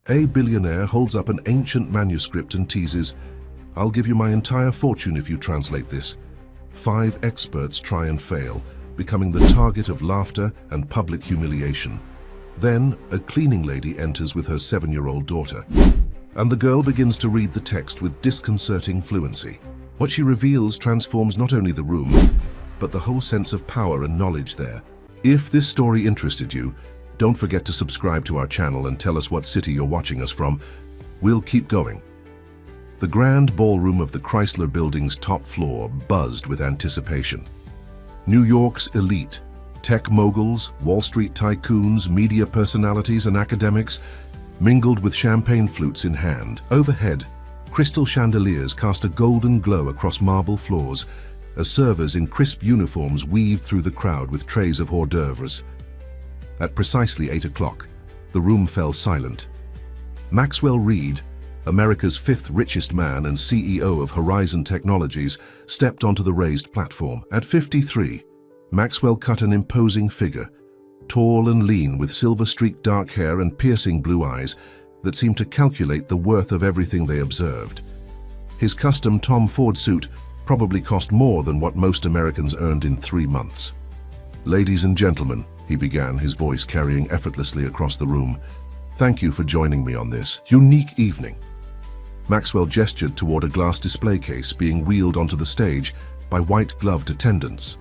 A billionaire holds up an ancient manuscript and teases, "I'll give you my entire fortune if you translate this." 5 experts try and fail, becoming the target of laughter and public humiliation. Then, a cleaning lady enters with her 7-year-old daughter, and the girl begins to read the text with disconcerting fluency. What she reveals transforms not only the room, but the whole sense of power and knowledge there. If this story interested you, don't forget to subscribe to our channel and tell us what city you're watching us from. We'll keep going. The grand ballroom of the Chrysler Building's top floor buzzed with anticipation. New York's elite, tech moguls, Wall Street tycoons, media personalities, and academics mingled with champagne flutes in hand. Overhead, crystal chandeliers cast a golden glow across marble floors as servers in crisp uniforms weaved through the crowd with trays of hors d'oeuvres. At precisely 8 o'clock, the room fell silent. Maxwell Reed, America's 5th richest man and CEO of Horizon Technologies, stepped onto the raised platform. At 53, Maxwell cut an imposing figure, tall and lean with silver-streaked dark hair and piercing blue eyes that seemed to calculate the worth of everything they observed. His custom Tom Ford suit probably cost more than what most Americans earned in 3 months. "Ladies and gentlemen," he began, his voice carrying effortlessly across the room, "thank you for joining me on this unique evening." Maxwell gestured toward a glass display case being wheeled onto the stage by white-gloved attendants.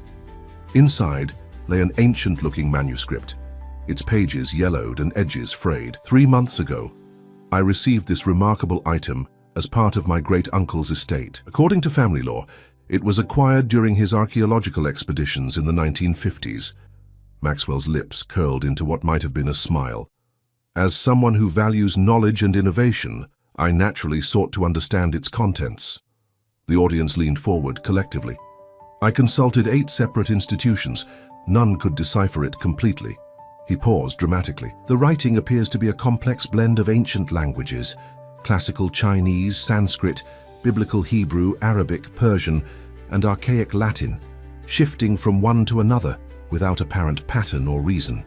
Inside lay an ancient-looking manuscript, its pages yellowed and edges frayed. "3 months ago, I received this remarkable item as part of my great-uncle's estate. According to family law, it was acquired during his archaeological expeditions in the 1950s. Maxwell's lips curled into what might have been a smile. "As someone who values knowledge and innovation, I naturally sought to understand its contents." The audience leaned forward collectively. "I consulted 8 separate institutions. None could decipher it completely." He paused dramatically. "The writing appears to be a complex blend of ancient languages, classical Chinese, Sanskrit, biblical Hebrew, Arabic, Persian, and archaic Latin, shifting from one to another without apparent pattern or reason."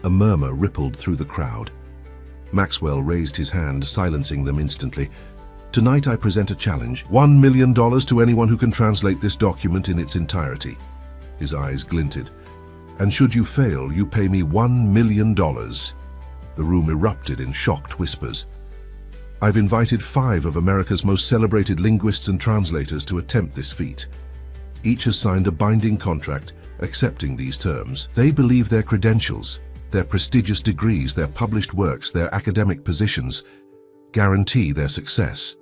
A murmur rippled through the crowd. Maxwell raised his hand, silencing them instantly. "Tonight I present a challenge. $1 million to anyone who can translate this document in its entirety." His eyes glinted. "And should you fail, you pay me $1 million. The room erupted in shocked whispers. "I've invited 5 of America's most celebrated linguists and translators to attempt this feat. Each has signed a binding contract accepting these terms. They believe their credentials, their prestigious degrees, their published works, their academic positions guarantee their success."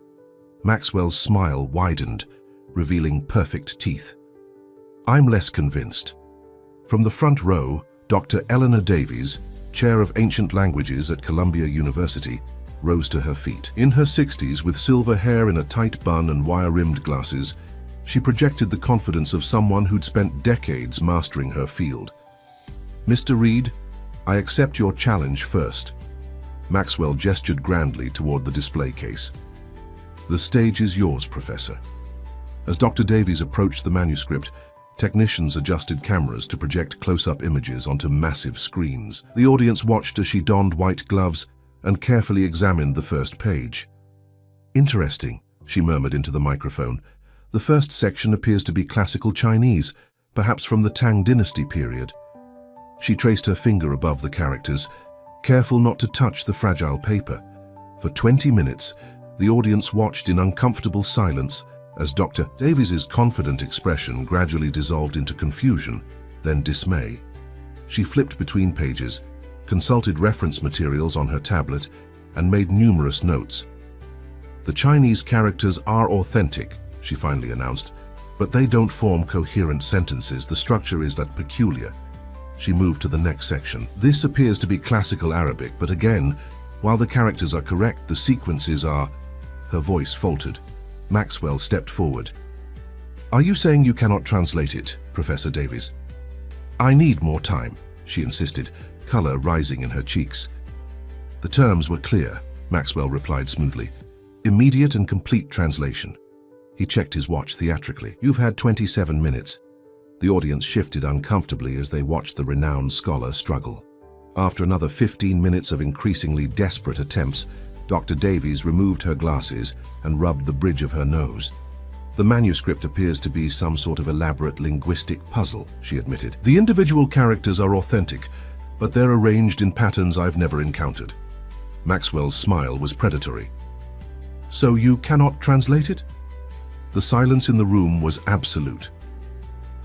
Maxwell's smile widened, revealing perfect teeth. "I'm less convinced." From the front row, Dr. Eleanor Davies, chair of ancient languages at Columbia University, rose to her feet. In her 60s, with silver hair in a tight bun and wire-rimmed glasses, she projected the confidence of someone who'd spent decades mastering her field. "Mr. Reed, I accept your challenge first." Maxwell gestured grandly toward the display case. "The stage is yours, Professor." As Dr. Davies approached the manuscript, technicians adjusted cameras to project close-up images onto massive screens. The audience watched as she donned white gloves and carefully examined the first page. "Interesting," she murmured into the microphone. "The first section appears to be classical Chinese, perhaps from the Tang Dynasty period." She traced her finger above the characters, careful not to touch the fragile paper. For 20 minutes, the audience watched in uncomfortable silence as Dr. Davies's confident expression gradually dissolved into confusion, then dismay. She flipped between pages, consulted reference materials on her tablet, and made numerous notes. "The Chinese characters are authentic," she finally announced, "but they don't form coherent sentences. The structure is that peculiar." She moved to the next section. "This appears to be classical Arabic, but again, while the characters are correct, the sequences are—" Her voice faltered. Maxwell stepped forward. "Are you saying you cannot translate it, Professor Davies?" "I need more time," she insisted, color rising in her cheeks. "The terms were clear," Maxwell replied smoothly. "Immediate and complete translation." He checked his watch theatrically. "You've had 27 minutes. The audience shifted uncomfortably as they watched the renowned scholar struggle. After another 15 minutes of increasingly desperate attempts, Dr. Davies removed her glasses and rubbed the bridge of her nose. The manuscript appears to be some sort of elaborate linguistic puzzle, she admitted. The individual characters are authentic, but they're arranged in patterns I've never encountered. Maxwell's smile was predatory. So you cannot translate it? The silence in the room was absolute.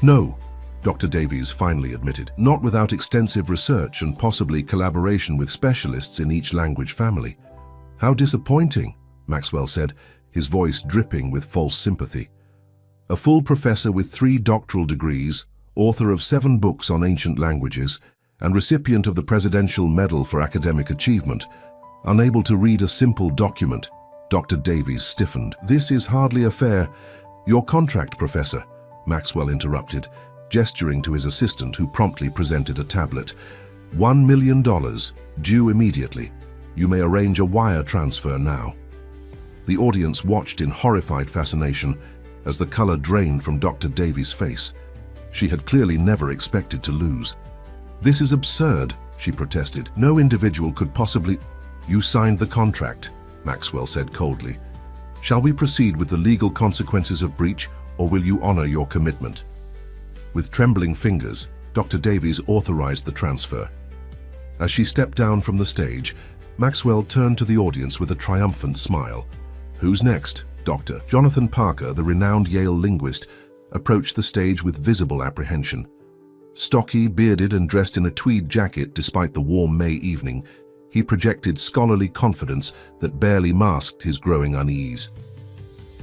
No, Dr. Davies finally admitted, not without extensive research and possibly collaboration with specialists in each language family. How disappointing, Maxwell said, his voice dripping with false sympathy. A full professor with 3 doctoral degrees, author of 7 books on ancient languages, and recipient of the Presidential Medal for Academic Achievement, unable to read a simple document. Dr. Davies stiffened. This is hardly a fair... Your contract, Professor, Maxwell interrupted, gesturing to his assistant who promptly presented a tablet. $1 million, due immediately. You may arrange a wire transfer now. The audience watched in horrified fascination as the color drained from Dr. Davies' face. She had clearly never expected to lose. This is absurd, she protested. No individual could possibly... You signed the contract, Maxwell said coldly. Shall we proceed with the legal consequences of breach, or will you honor your commitment? With trembling fingers, Dr. Davies authorized the transfer. As she stepped down from the stage, Maxwell turned to the audience with a triumphant smile. Who's next, Doctor? Jonathan Parker, the renowned Yale linguist, approached the stage with visible apprehension. Stocky, bearded and dressed in a tweed jacket despite the warm May evening, he projected scholarly confidence that barely masked his growing unease.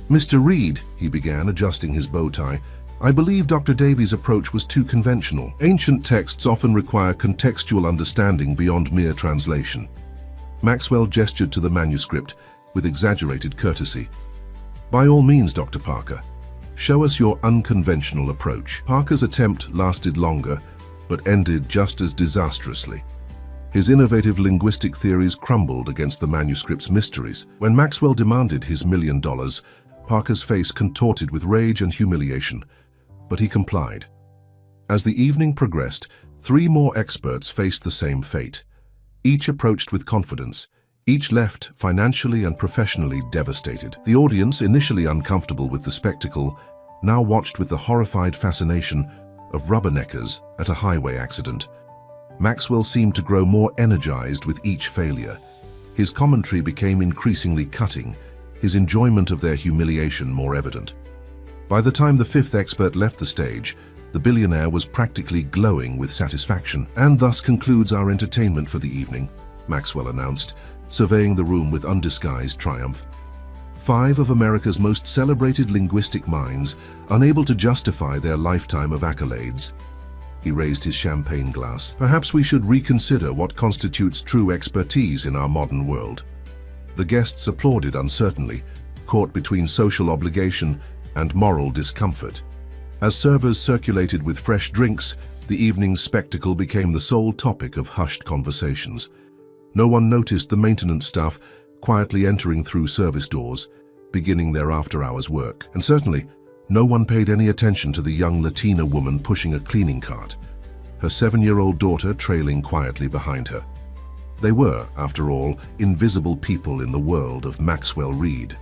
Mr. Reed, he began, adjusting his bow tie, I believe Dr. Davies' approach was too conventional. Ancient texts often require contextual understanding beyond mere translation. Maxwell gestured to the manuscript with exaggerated courtesy. By all means, Dr. Parker, show us your unconventional approach. Parker's attempt lasted longer, but ended just as disastrously. His innovative linguistic theories crumbled against the manuscript's mysteries. When Maxwell demanded his $1 million, Parker's face contorted with rage and humiliation, but he complied. As the evening progressed, 3 more experts faced the same fate. Each approached with confidence, each left financially and professionally devastated. The audience, initially uncomfortable with the spectacle, now watched with the horrified fascination of rubberneckers at a highway accident. Maxwell seemed to grow more energized with each failure. His commentary became increasingly cutting, his enjoyment of their humiliation more evident. By the time the 5th expert left the stage, the billionaire was practically glowing with satisfaction. And thus concludes our entertainment for the evening, Maxwell announced, surveying the room with undisguised triumph. 5 of America's most celebrated linguistic minds, unable to justify their lifetime of accolades. He raised his champagne glass. Perhaps we should reconsider what constitutes true expertise in our modern world. The guests applauded uncertainly, caught between social obligation and moral discomfort. As servers circulated with fresh drinks, the evening's spectacle became the sole topic of hushed conversations. No one noticed the maintenance staff quietly entering through service doors, beginning their after-hours work. And certainly, no one paid any attention to the young Latina woman pushing a cleaning cart, her 7-year-old daughter trailing quietly behind her. They were, after all, invisible people in the world of Maxwell Reed.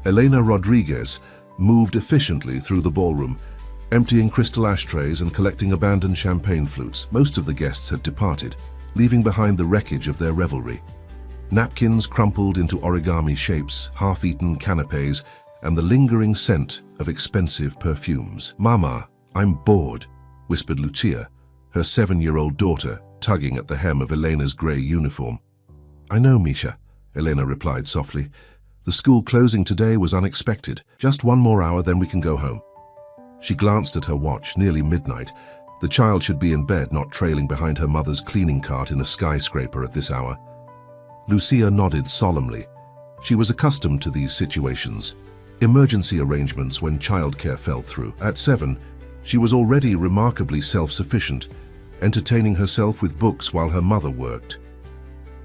Elena Rodriguez moved efficiently through the ballroom, emptying crystal ashtrays and collecting abandoned champagne flutes. Most of the guests had departed, leaving behind the wreckage of their revelry. Napkins crumpled into origami shapes, half-eaten canapes, and the lingering scent of expensive perfumes. "Mama, I'm bored," whispered Lucia, her 7-year-old daughter tugging at the hem of Elena's grey uniform. "I know, Misha," Elena replied softly. "The school closing today was unexpected. Just 1 more hour, then we can go home." She glanced at her watch, nearly midnight. The child should be in bed, not trailing behind her mother's cleaning cart in a skyscraper at this hour. Lucia nodded solemnly. She was accustomed to these situations, emergency arrangements when childcare fell through. At 7, she was already remarkably self-sufficient, entertaining herself with books while her mother worked.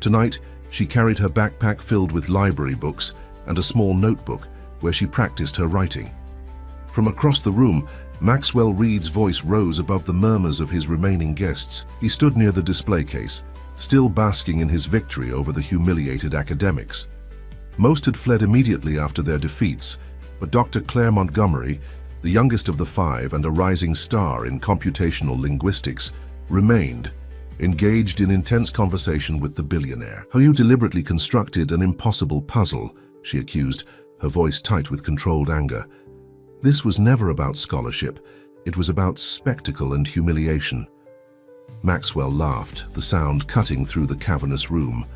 Tonight, she carried her backpack filled with library books and a small notebook where she practiced her writing. From across the room, Maxwell Reed's voice rose above the murmurs of his remaining guests. He stood near the display case, still basking in his victory over the humiliated academics. Most had fled immediately after their defeats, but Dr. Claire Montgomery, the youngest of the five and a rising star in computational linguistics, remained, engaged in intense conversation with the billionaire. "How you deliberately constructed an impossible puzzle," she accused, her voice tight with controlled anger. This was never about scholarship, it was about spectacle and humiliation. Maxwell laughed, the sound cutting through the cavernous room.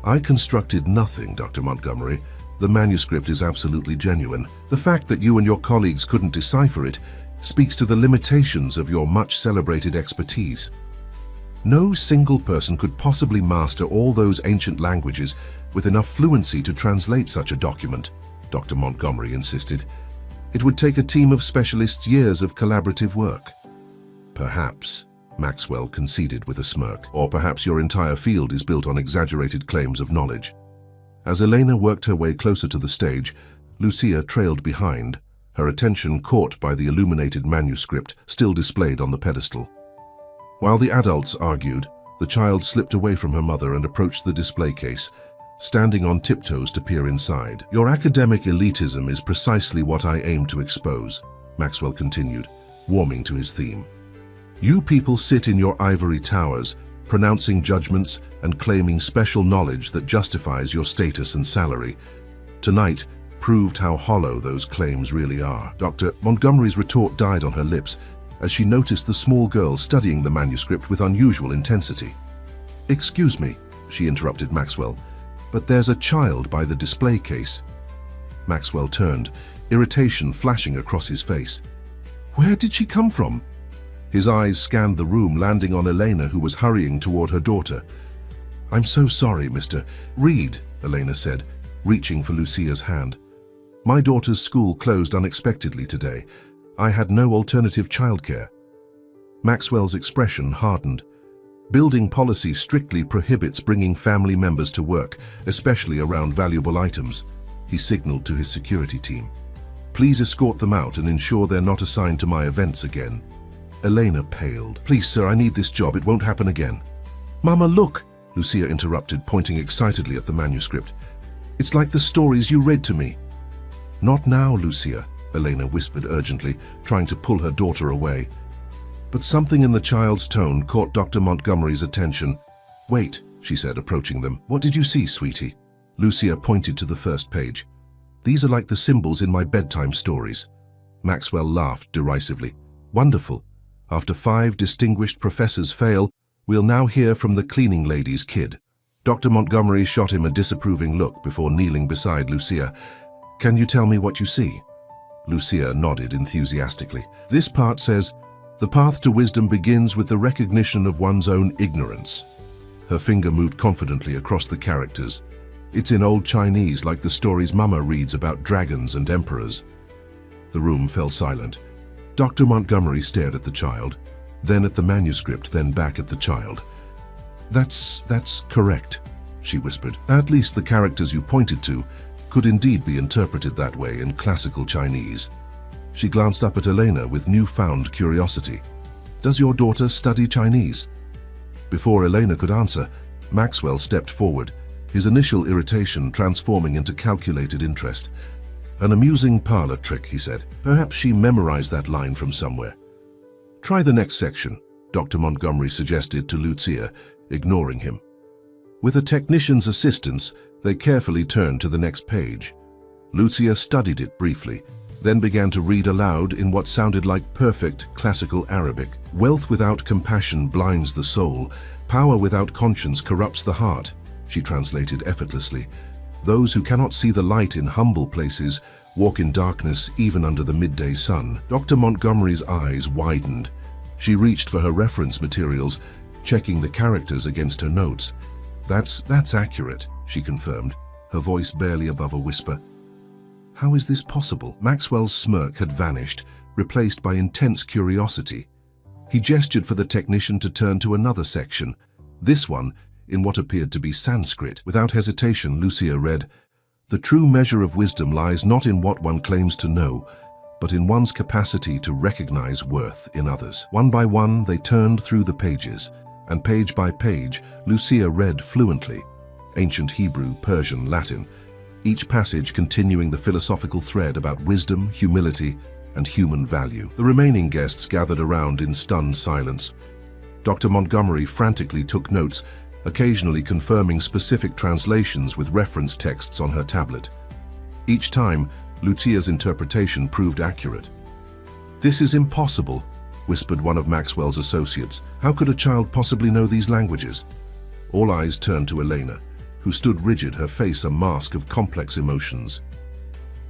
"I constructed nothing, Dr. Montgomery. The manuscript is absolutely genuine. The fact that you and your colleagues couldn't decipher it speaks to the limitations of your much-celebrated expertise. No single person could possibly master all those ancient languages with enough fluency to translate such a document," Dr. Montgomery insisted. "It would take a team of specialists years of collaborative work." "Perhaps," Maxwell conceded with a smirk, "or perhaps your entire field is built on exaggerated claims of knowledge." As Elena worked her way closer to the stage, Lucia trailed behind, her attention caught by the illuminated manuscript still displayed on the pedestal. While the adults argued, the child slipped away from her mother and approached the display case, standing on tiptoes to peer inside. "Your academic elitism is precisely what I aim to expose," Maxwell continued, warming to his theme. "You people sit in your ivory towers, pronouncing judgments and claiming special knowledge that justifies your status and salary. Tonight proved how hollow those claims really are." Dr. Montgomery's retort died on her lips as she noticed the small girl studying the manuscript with unusual intensity. "Excuse me," she interrupted Maxwell, "but there's a child by the display case." Maxwell turned, irritation flashing across his face. "Where did she come from?" His eyes scanned the room, landing on Elena, who was hurrying toward her daughter. "I'm so sorry, Mr. Reed," Elena said, reaching for Lucia's hand. "My daughter's school closed unexpectedly today. I had no alternative childcare." Maxwell's expression hardened. Building policy strictly prohibits bringing family members to work, especially around valuable items. He signaled to his security team. "Please escort them out and ensure they're not assigned to my events again." Elena paled. "Please, sir, I need this job. It won't happen again." "Mama, look!" Lucia interrupted, pointing excitedly at the manuscript. "It's like the stories you read to me." "Not now, Lucia," Elena whispered urgently, trying to pull her daughter away. But something in the child's tone caught Dr. Montgomery's attention. "Wait," she said, approaching them. "What did you see, sweetie?" Lucia pointed to the first page. "These are like the symbols in my bedtime stories." Maxwell laughed derisively. "Wonderful. After 5 distinguished professors fail, we'll now hear from the cleaning lady's kid." Dr. Montgomery shot him a disapproving look before kneeling beside Lucia. "Can you tell me what you see?" Lucia nodded enthusiastically. "This part says, 'The path to wisdom begins with the recognition of one's own ignorance.'" Her finger moved confidently across the characters. "It's in old Chinese, like the stories Mama reads about dragons and emperors." The room fell silent. Dr. Montgomery stared at the child, then at the manuscript, then back at the child. That's correct," she whispered. "At least the characters you pointed to could indeed be interpreted that way in classical Chinese." She glanced up at Elena with newfound curiosity. "Does your daughter study Chinese?" Before Elena could answer, Maxwell stepped forward, his initial irritation transforming into calculated interest. "An amusing parlor trick," he said. "Perhaps she memorized that line from somewhere." "Try the next section," Dr. Montgomery suggested to Lucia, ignoring him. With a technician's assistance, they carefully turned to the next page. Lucia studied it briefly, then began to read aloud in what sounded like perfect classical Arabic. "Wealth without compassion blinds the soul. Power without conscience corrupts the heart," she translated effortlessly. "Those who cannot see the light in humble places walk in darkness even under the midday sun." Dr. Montgomery's eyes widened. She reached for her reference materials, checking the characters against her notes. That's accurate," she confirmed, her voice barely above a whisper. "How is this possible?" Maxwell's smirk had vanished, replaced by intense curiosity. He gestured for the technician to turn to another section, this one in what appeared to be Sanskrit. Without hesitation, Lucia read, "The true measure of wisdom lies not in what one claims to know, but in one's capacity to recognize worth in others. One by one, they turned through the pages, and page by page, Lucia read fluently, ancient Hebrew, Persian, Latin, each passage continuing the philosophical thread about wisdom, humility, and human value. The remaining guests gathered around in stunned silence. Dr. Montgomery frantically took notes, occasionally confirming specific translations with reference texts on her tablet. Each time, Lucia's interpretation proved accurate. "This is impossible," whispered one of Maxwell's associates. "How could a child possibly know these languages?" All eyes turned to Elena, who stood rigid, her face a mask of complex emotions.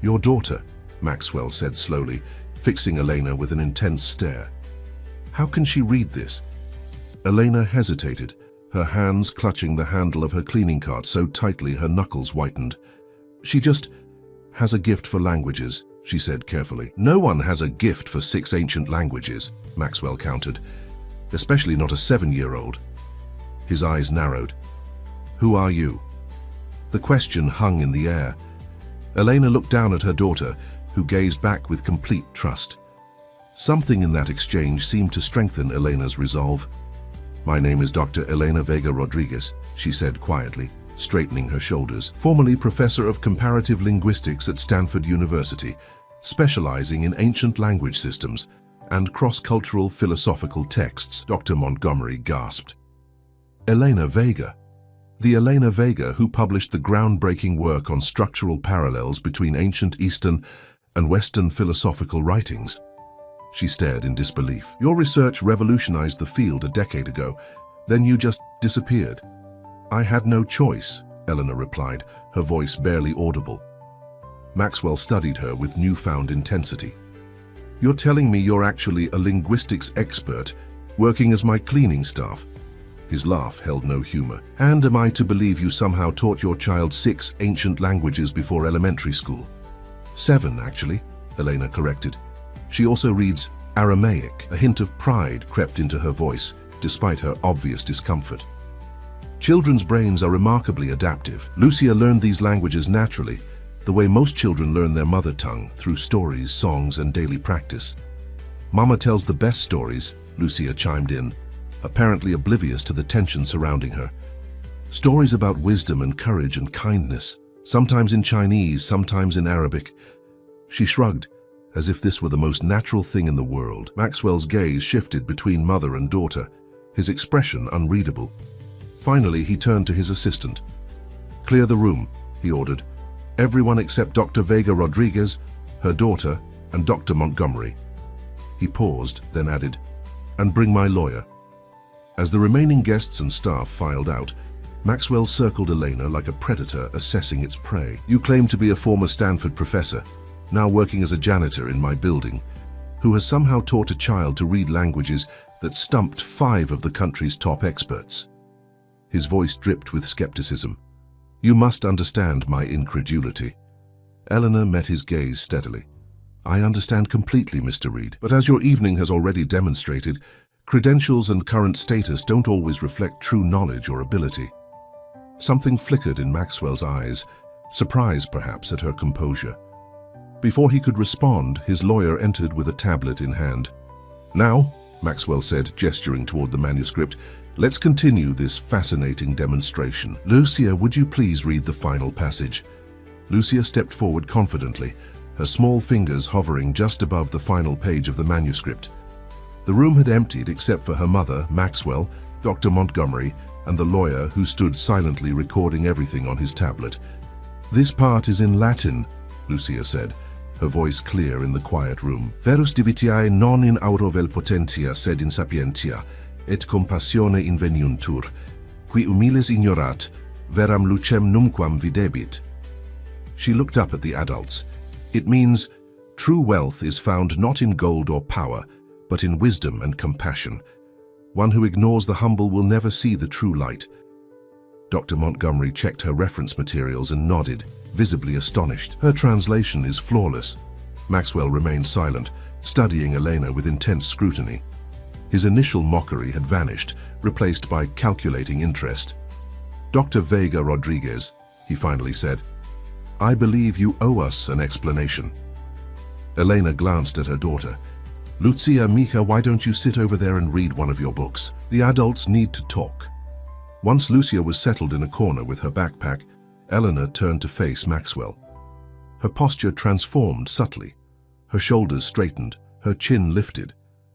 "Your daughter," Maxwell said slowly, fixing Elena with an intense stare. "How can she read this?" Elena hesitated, her hands clutching the handle of her cleaning cart so tightly her knuckles whitened. "She just has a gift for languages," she said carefully. "No one has a gift for 6 ancient languages," Maxwell countered, "especially not a 7-year-old. His eyes narrowed. "Who are you?" The question hung in the air. Elena looked down at her daughter, who gazed back with complete trust. Something in that exchange seemed to strengthen Elena's resolve. "My name is Dr. Elena Vega Rodriguez," she said quietly, straightening her shoulders. "Formerly professor of comparative linguistics at Stanford University, specializing in ancient language systems and cross-cultural philosophical texts." Dr. Montgomery gasped. Elena Vega. The Elena Vega who published the groundbreaking work on structural parallels between ancient Eastern and Western philosophical writings. She stared in disbelief. "Your research revolutionized the field a decade ago, then you just disappeared." "I had no choice," Elena replied, her voice barely audible. Maxwell studied her with newfound intensity. "You're telling me you're actually a linguistics expert, working as my cleaning staff?" His laugh held no humor. "And am I to believe you somehow taught your child 6 ancient languages before elementary school?" 7, actually, Elena corrected. "She also reads Aramaic." A hint of pride crept into her voice, despite her obvious discomfort. "Children's brains are remarkably adaptive. Lucia learned these languages naturally, the way most children learn their mother tongue, through stories, songs, and daily practice." "Mama tells the best stories," Lucia chimed in, apparently oblivious to the tension surrounding her. "Stories about wisdom and courage and kindness, sometimes in Chinese, sometimes in Arabic." She shrugged, as if this were the most natural thing in the world. Maxwell's gaze shifted between mother and daughter, his expression unreadable. Finally, he turned to his assistant. "Clear the room," he ordered. "Everyone except Dr. Vega Rodriguez, her daughter, and Dr. Montgomery." He paused, then added, "And bring my lawyer." As the remaining guests and staff filed out, Maxwell circled Elena like a predator assessing its prey. "You claim to be a former Stanford professor, now working as a janitor in my building, who has somehow taught a child to read languages that stumped 5 of the country's top experts." His voice dripped with skepticism. "You must understand my incredulity." Eleanor met his gaze steadily. "I understand completely, Mr. Reed, but as your evening has already demonstrated, credentials and current status don't always reflect true knowledge or ability." Something flickered in Maxwell's eyes, surprise perhaps at her composure. Before he could respond, his lawyer entered with a tablet in hand. "Now," Maxwell said, gesturing toward the manuscript, "let's continue this fascinating demonstration. Lucia, would you please read the final passage?" Lucia stepped forward confidently, her small fingers hovering just above the final page of the manuscript. The room had emptied except for her mother, Maxwell, Dr. Montgomery, and the lawyer who stood silently recording everything on his tablet. "This part is in Latin," Lucia said, her voice clear in the quiet room. "Verus divitiae non in auro vel potentia sed in sapientia, et compassione inveniuntur, qui humiles ignorat, veram lucem numquam videbit." She looked up at the adults. "It means, true wealth is found not in gold or power, but in wisdom and compassion. One who ignores the humble will never see the true light." Dr. Montgomery checked her reference materials and nodded, visibly astonished. "Her translation is flawless." Maxwell remained silent, studying Elena with intense scrutiny. His initial mockery had vanished, replaced by calculating interest. "Dr. Vega Rodriguez," he finally said, "I believe you owe us an explanation." Elena glanced at her daughter. Lucia, Mika, why don't you sit over there and read one of your books? The adults need to talk. Once Lucia was settled in a corner with her backpack, Eleanor turned to face Maxwell. Her posture transformed subtly. Her shoulders straightened, her chin lifted,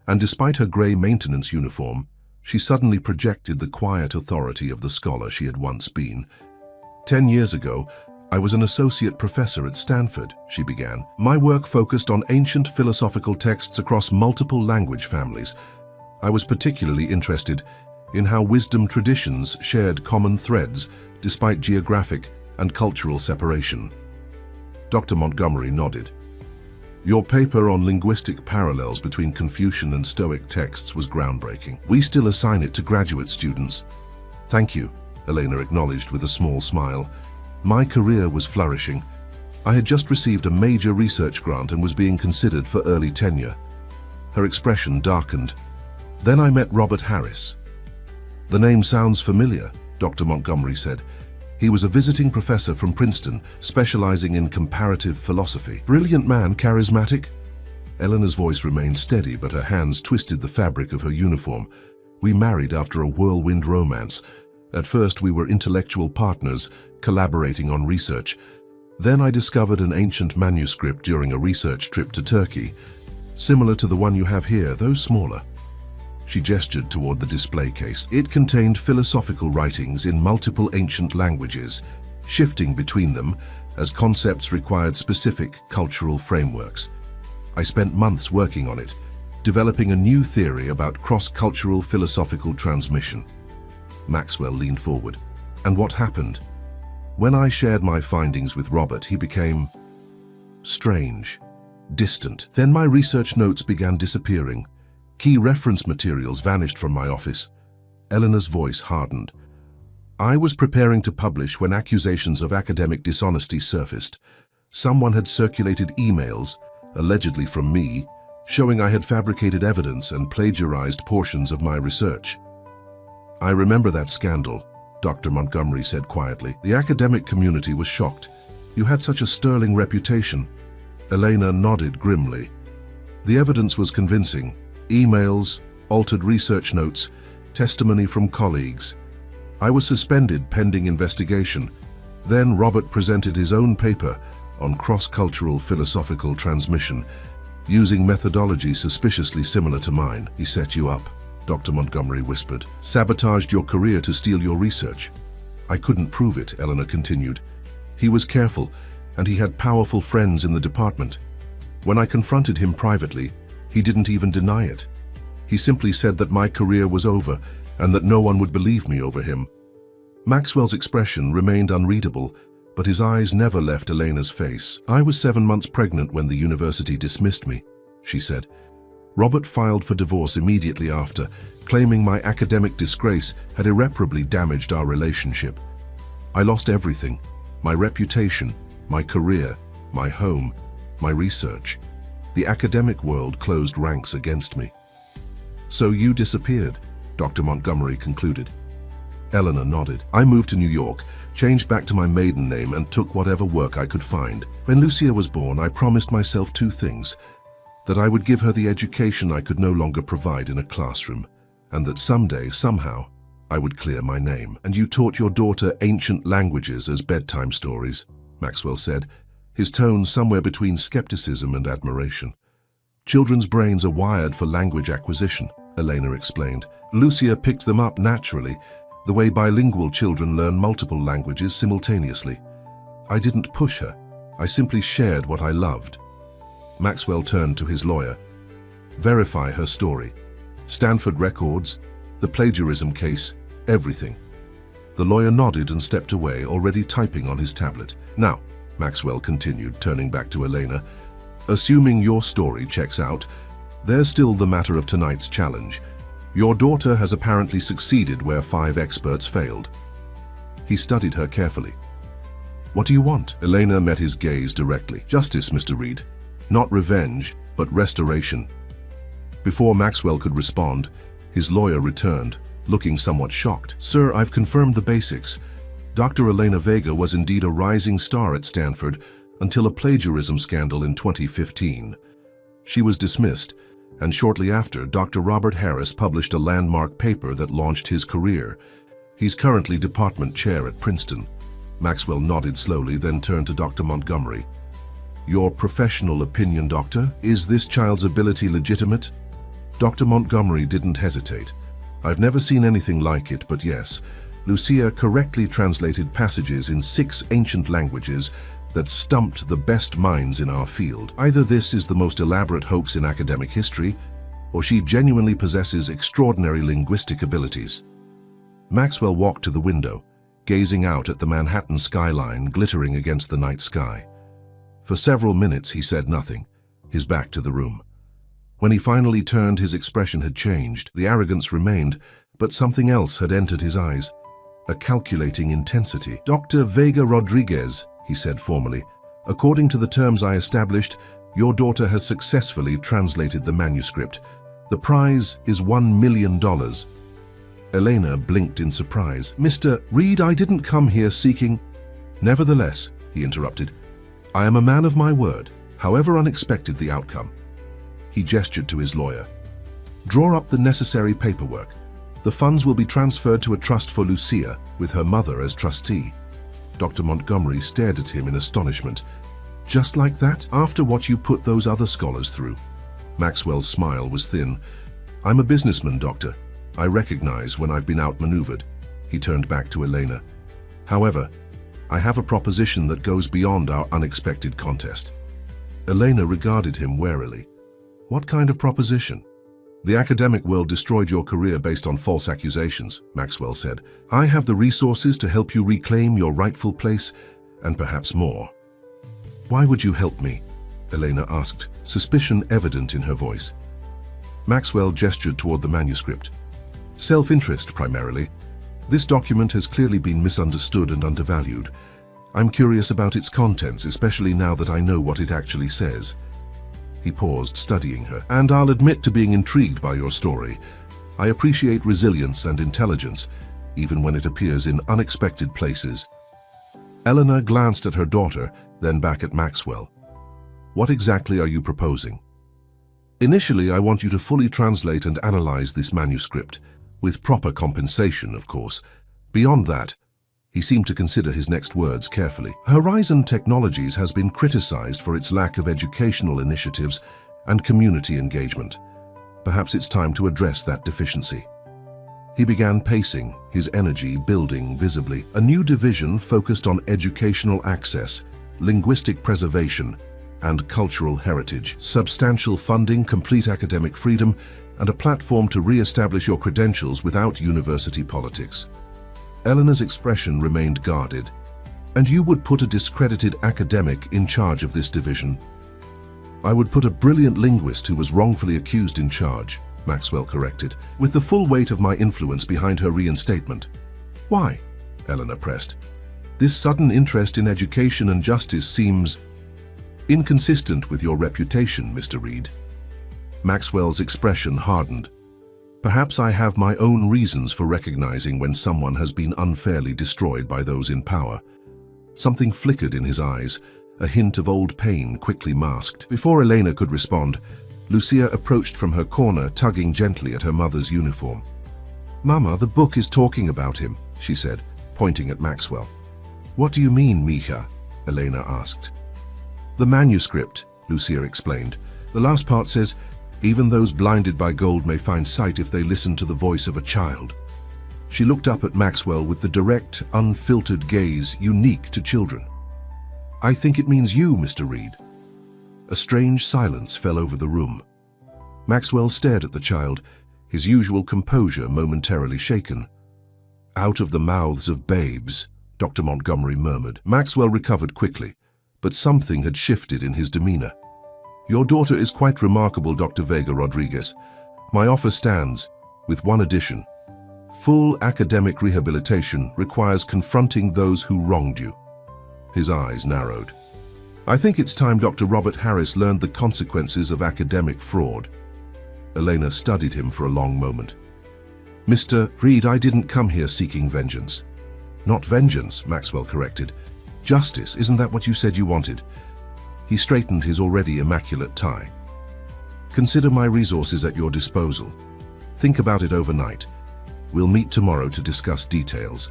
and despite her grey maintenance uniform, she suddenly projected the quiet authority of the scholar she had once been. 10 years ago, I was an associate professor at Stanford, she began. My work focused on ancient philosophical texts across multiple language families. I was particularly interested in how wisdom traditions shared common threads despite geographic and cultural separation. Dr. Montgomery nodded. Your paper on linguistic parallels between Confucian and Stoic texts was groundbreaking. We still assign it to graduate students. Thank you, Elena acknowledged with a small smile. My career was flourishing. I had just received a major research grant and was being considered for early tenure. Her expression darkened. Then I met Robert Harris. The name sounds familiar, Dr. Montgomery said. He was a visiting professor from Princeton, specializing in comparative philosophy. Brilliant man, charismatic? Eleanor's voice remained steady, but her hands twisted the fabric of her uniform. We married after a whirlwind romance. At first, we were intellectual partners, collaborating on research. Then I discovered an ancient manuscript during a research trip to Turkey, similar to the one you have here, though smaller. She gestured toward the display case. It contained philosophical writings in multiple ancient languages, shifting between them as concepts required specific cultural frameworks. I spent months working on it, developing a new theory about cross-cultural philosophical transmission. Maxwell leaned forward. And what happened? When I shared my findings with Robert, he became strange, distant. Then my research notes began disappearing. Key reference materials vanished from my office. Eleanor's voice hardened. I was preparing to publish when accusations of academic dishonesty surfaced. Someone had circulated emails, allegedly from me, showing I had fabricated evidence and plagiarized portions of my research. I remember that scandal, Dr. Montgomery said quietly. The academic community was shocked. You had such a sterling reputation. Elena nodded grimly. The evidence was convincing. Emails, altered research notes, testimony from colleagues. I was suspended pending investigation. Then Robert presented his own paper on cross-cultural philosophical transmission, using methodology suspiciously similar to mine. He set you up, Dr. Montgomery whispered. Sabotaged your career to steal your research. I couldn't prove it, Eleanor continued. He was careful, and he had powerful friends in the department. When I confronted him privately, he didn't even deny it. He simply said that my career was over and that no one would believe me over him. Maxwell's expression remained unreadable, but his eyes never left Elena's face. I was 7 months pregnant when the university dismissed me, she said. Robert filed for divorce immediately after, claiming my academic disgrace had irreparably damaged our relationship. I lost everything: my reputation, my career, my home, my research. The academic world closed ranks against me. So you disappeared, Dr. Montgomery concluded. Eleanor nodded. I moved to New York, changed back to my maiden name, and took whatever work I could find. When Lucia was born, I promised myself 2 things: that I would give her the education I could no longer provide in a classroom, and that someday, somehow, I would clear my name. And you taught your daughter ancient languages as bedtime stories, Maxwell said, his tone somewhere between skepticism and admiration. Children's brains are wired for language acquisition, Elena explained. Lucia picked them up naturally, the way bilingual children learn multiple languages simultaneously. I didn't push her. I simply shared what I loved. Maxwell turned to his lawyer. Verify her story. Stanford records, the plagiarism case, everything. The lawyer nodded and stepped away, already typing on his tablet. Now, Maxwell continued, turning back to Elena, assuming your story checks out, there's still the matter of tonight's challenge. Your daughter has apparently succeeded where 5 experts failed. He studied her carefully. What do you want? Elena met his gaze directly. Justice, Mr. Reed. Not revenge, but restoration. Before Maxwell could respond, his lawyer returned, looking somewhat shocked. Sir, I've confirmed the basics. Dr. Elena Vega was indeed a rising star at Stanford until a plagiarism scandal in 2015. She was dismissed, and shortly after, Dr. Robert Harris published a landmark paper that launched his career. He's currently department chair at Princeton. Maxwell nodded slowly, then turned to Dr. Montgomery. Your professional opinion, doctor? Is this child's ability legitimate? Dr. Montgomery didn't hesitate. I've never seen anything like it, but yes, Lucia correctly translated passages in 6 ancient languages that stumped the best minds in our field. Either this is the most elaborate hoax in academic history, or she genuinely possesses extraordinary linguistic abilities. Maxwell walked to the window, gazing out at the Manhattan skyline glittering against the night sky. For several minutes he said nothing, his back to the room. When he finally turned, his expression had changed. The arrogance remained, but something else had entered his eyes, a calculating intensity. Dr. Vega Rodriguez, he said formally, according to the terms I established, your daughter has successfully translated the manuscript. The prize is $1 million. Elena blinked in surprise. Mr. Reed, I didn't come here seeking... Nevertheless, he interrupted, I am a man of my word, however unexpected the outcome. He gestured to his lawyer. Draw up the necessary paperwork. The funds will be transferred to a trust for Lucia, with her mother as trustee. Dr. Montgomery stared at him in astonishment. Just like that? After what you put those other scholars through? Maxwell's smile was thin. I'm a businessman, doctor. I recognize when I've been outmaneuvered. He turned back to Elena. However, I have a proposition that goes beyond our unexpected contest. Elena regarded him warily. What kind of proposition? The academic world destroyed your career based on false accusations, Maxwell said. I have the resources to help you reclaim your rightful place, and perhaps more. Why would you help me? Elena asked, suspicion evident in her voice. Maxwell gestured toward the manuscript. Self-interest, primarily. This document has clearly been misunderstood and undervalued. I'm curious about its contents, especially now that I know what it actually says. He paused, studying her. And I'll admit to being intrigued by your story. I appreciate resilience and intelligence, even when it appears in unexpected places. Eleanor glanced at her daughter, then back at Maxwell. What exactly are you proposing? Initially, I want you to fully translate and analyze this manuscript, with proper compensation, of course. Beyond that, he seemed to consider his next words carefully. Horizon Technologies has been criticized for its lack of educational initiatives and community engagement. Perhaps it's time to address that deficiency. He began pacing, his energy building visibly. A new division focused on educational access, linguistic preservation, and cultural heritage. Substantial funding, complete academic freedom, and a platform to re-establish your credentials without university politics. Eleanor's expression remained guarded. And you would put a discredited academic in charge of this division? I would put a brilliant linguist who was wrongfully accused in charge, Maxwell corrected, with the full weight of my influence behind her reinstatement. Why? Eleanor pressed. This sudden interest in education and justice seems inconsistent with your reputation, Mr. Reed. Maxwell's expression hardened. Perhaps I have my own reasons for recognizing when someone has been unfairly destroyed by those in power. Something flickered in his eyes, a hint of old pain quickly masked. Before Elena could respond, Lucia approached from her corner, tugging gently at her mother's uniform. Mama, the book is talking about him, she said, pointing at Maxwell. What do you mean, mija? Elena asked. The manuscript, Lucia explained. The last part says, even those blinded by gold may find sight if they listen to the voice of a child. She looked up at Maxwell with the direct, unfiltered gaze unique to children. I think it means you, Mr. Reed. A strange silence fell over the room. Maxwell stared at the child, his usual composure momentarily shaken. Out of the mouths of babes, Dr. Montgomery murmured. Maxwell recovered quickly, but something had shifted in his demeanor. Your daughter is quite remarkable, Dr. Vega Rodriguez. My offer stands, with one addition. Full academic rehabilitation requires confronting those who wronged you. His eyes narrowed. I think it's time Dr. Robert Harris learned the consequences of academic fraud. Elena studied him for a long moment. Mr. Reed, I didn't come here seeking vengeance. Not vengeance, Maxwell corrected. Justice, isn't that what you said you wanted? He straightened his already immaculate tie. Consider my resources at your disposal. Think about it overnight. We'll meet tomorrow to discuss details."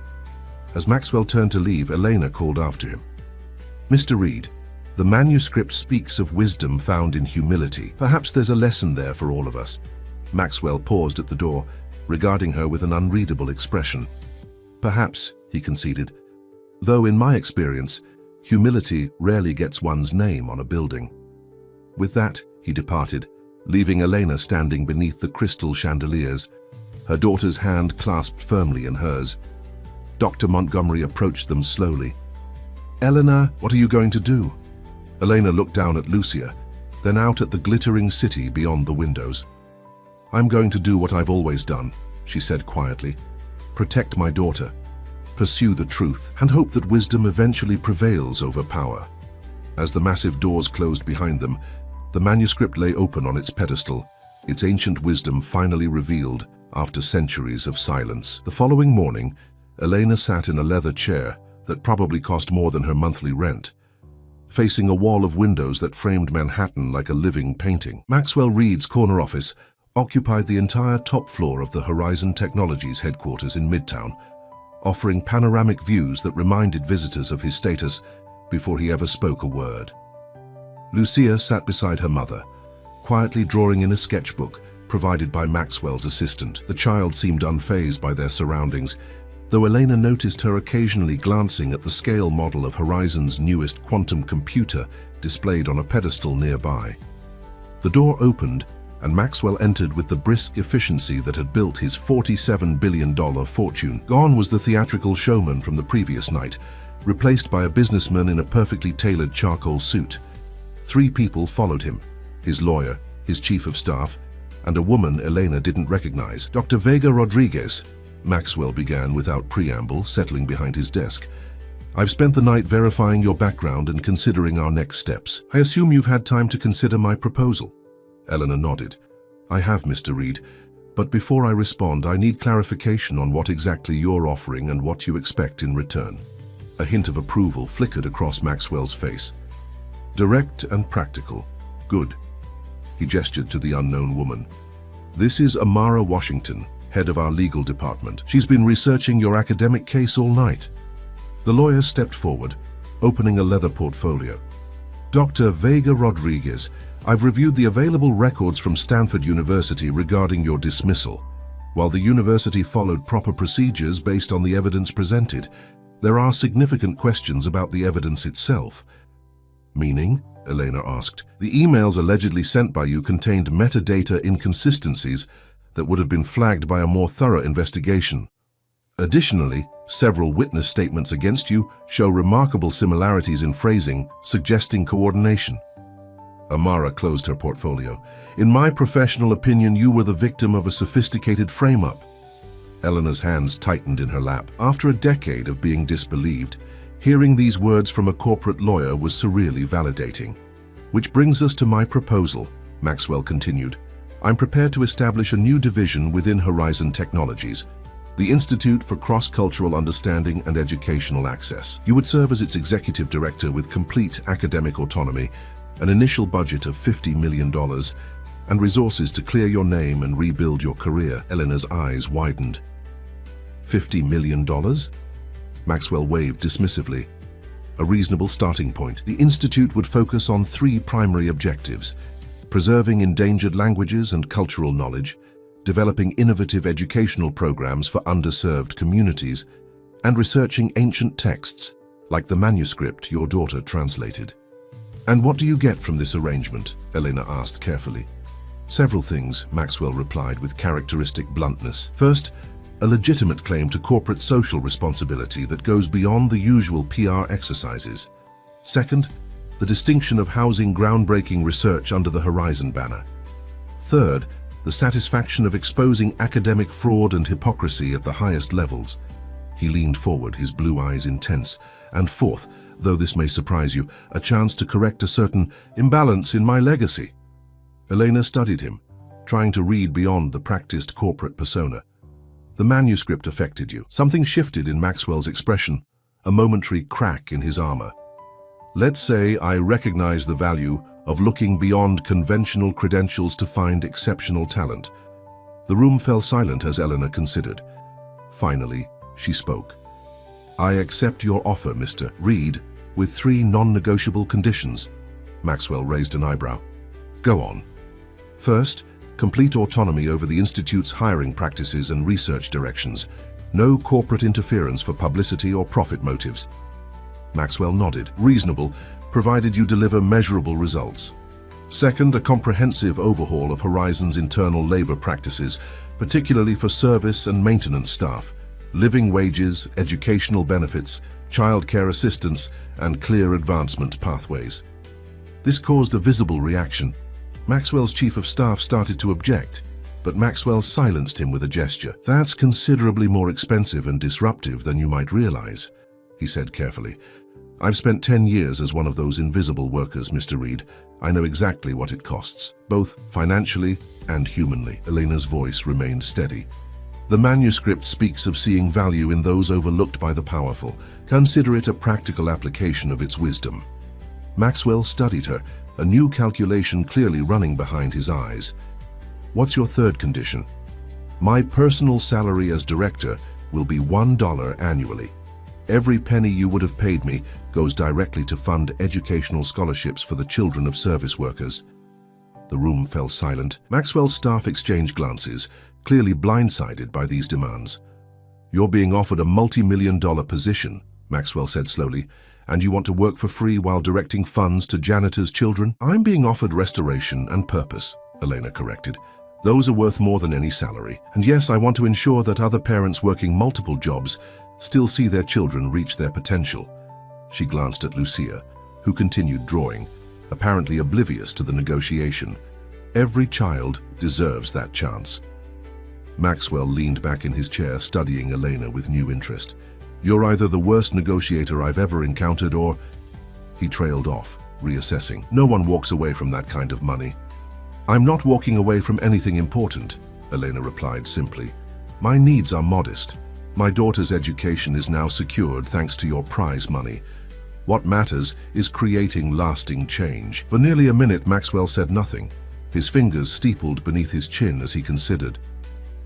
As Maxwell turned to leave, Elena called after him. "Mr. Reed, the manuscript speaks of wisdom found in humility. Perhaps there's a lesson there for all of us." Maxwell paused at the door, regarding her with an unreadable expression. "Perhaps," he conceded, "though in my experience, humility rarely gets one's name on a building." With that, he departed, leaving Elena standing beneath the crystal chandeliers, her daughter's hand clasped firmly in hers. Dr. Montgomery approached them slowly. "Eleanor, what are you going to do?" Elena looked down at Lucia, then out at the glittering city beyond the windows. "I'm going to do what I've always done," she said quietly. "Protect my daughter, pursue the truth, and hope that wisdom eventually prevails over power." As the massive doors closed behind them, the manuscript lay open on its pedestal, its ancient wisdom finally revealed after centuries of silence. The following morning, Elena sat in a leather chair that probably cost more than her monthly rent, facing a wall of windows that framed Manhattan like a living painting. Maxwell Reed's corner office occupied the entire top floor of the Horizon Technologies headquarters in Midtown, offering panoramic views that reminded visitors of his status before he ever spoke a word. Lucia sat beside her mother, quietly drawing in a sketchbook provided by Maxwell's assistant. The child seemed unfazed by their surroundings, though Elena noticed her occasionally glancing at the scale model of Horizon's newest quantum computer displayed on a pedestal nearby. The door opened, and Maxwell entered with the brisk efficiency that had built his $47 billion fortune. Gone was the theatrical showman from the previous night, replaced by a businessman in a perfectly tailored charcoal suit. 3 people followed him: his lawyer, his chief of staff, and a woman Elena didn't recognize. "Dr. Vega Rodriguez," Maxwell began without preamble, settling behind his desk. "I've spent the night verifying your background and considering our next steps. I assume you've had time to consider my proposal." Eleanor nodded. "I have, Mr. Reed, but before I respond, I need clarification on what exactly you're offering and what you expect in return." A hint of approval flickered across Maxwell's face. "Direct and practical. Good." He gestured to the unknown woman. "This is Amara Washington, head of our legal department. She's been researching your academic case all night." The lawyer stepped forward, opening a leather portfolio. "Dr. Vega Rodriguez, I've reviewed the available records from Stanford University regarding your dismissal. While the university followed proper procedures based on the evidence presented, there are significant questions about the evidence itself." "Meaning?" Elena asked. "The emails allegedly sent by you contained metadata inconsistencies that would have been flagged by a more thorough investigation. Additionally, several witness statements against you show remarkable similarities in phrasing, suggesting coordination." Amara closed her portfolio. "In my professional opinion, you were the victim of a sophisticated frame-up." Eleanor's hands tightened in her lap. After a decade of being disbelieved, hearing these words from a corporate lawyer was surreally validating. "Which brings us to my proposal," Maxwell continued. "I'm prepared to establish a new division within Horizon Technologies, the Institute for Cross-Cultural Understanding and Educational Access. You would serve as its executive director with complete academic autonomy, an initial budget of $50 million, and resources to clear your name and rebuild your career." Eleanor's eyes widened. $50 million? Maxwell waved dismissively. "A reasonable starting point. The Institute would focus on 3 primary objectives: preserving endangered languages and cultural knowledge, developing innovative educational programs for underserved communities, and researching ancient texts, like the manuscript your daughter translated." "And what do you get from this arrangement?" Elena asked carefully. "Several things," Maxwell replied with characteristic bluntness. "First, a legitimate claim to corporate social responsibility that goes beyond the usual PR exercises. Second, the distinction of housing groundbreaking research under the Horizon banner. Third, the satisfaction of exposing academic fraud and hypocrisy at the highest levels." He leaned forward, his blue eyes intense. "And fourth, though this may surprise you, a chance to correct a certain imbalance in my legacy." Elena studied him, trying to read beyond the practiced corporate persona. "The manuscript affected you." Something shifted in Maxwell's expression, a momentary crack in his armor. "Let's say I recognize the value of looking beyond conventional credentials to find exceptional talent. The room fell silent as Eleanor considered. Finally, she spoke. "I accept your offer, Mr. Reed, with 3 non-negotiable conditions." Maxwell raised an eyebrow. "Go on." "First, complete autonomy over the Institute's hiring practices and research directions. No corporate interference for publicity or profit motives." Maxwell nodded. "Reasonable, provided you deliver measurable results." "Second, a comprehensive overhaul of Horizon's internal labor practices, particularly for service and maintenance staff. Living wages, educational benefits, childcare assistance, and clear advancement pathways." This caused a visible reaction. Maxwell's chief of staff started to object, but Maxwell silenced him with a gesture. "That's considerably more expensive and disruptive than you might realize," he said carefully. "I've spent 10 years as one of those invisible workers, Mr. Reed. I know exactly what it costs, both financially and humanly." Elena's voice remained steady. "The manuscript speaks of seeing value in those overlooked by the powerful. Consider it a practical application of its wisdom." Maxwell studied her, a new calculation clearly running behind his eyes. "What's your third condition?" "My personal salary as director will be $1 annually. Every penny you would have paid me goes directly to fund educational scholarships for the children of service workers." The room fell silent. Maxwell's staff exchanged glances, clearly blindsided by these demands. "You're being offered a multi-million-dollar position," Maxwell said slowly, "and you want to work for free while directing funds to janitors' children?" "I'm being offered restoration and purpose," Elena corrected. "Those are worth more than any salary. And yes, I want to ensure that other parents working multiple jobs still see their children reach their potential." She glanced at Lucia, who continued drawing, apparently oblivious to the negotiation. "Every child deserves that chance." Maxwell leaned back in his chair, studying Elena with new interest. "You're either the worst negotiator I've ever encountered or—" He trailed off, reassessing. "No one walks away from that kind of money." "I'm not walking away from anything important," Elena replied simply. "My needs are modest. My daughter's education is now secured thanks to your prize money. What matters is creating lasting change." For nearly a minute, Maxwell said nothing, his fingers steepled beneath his chin as he considered.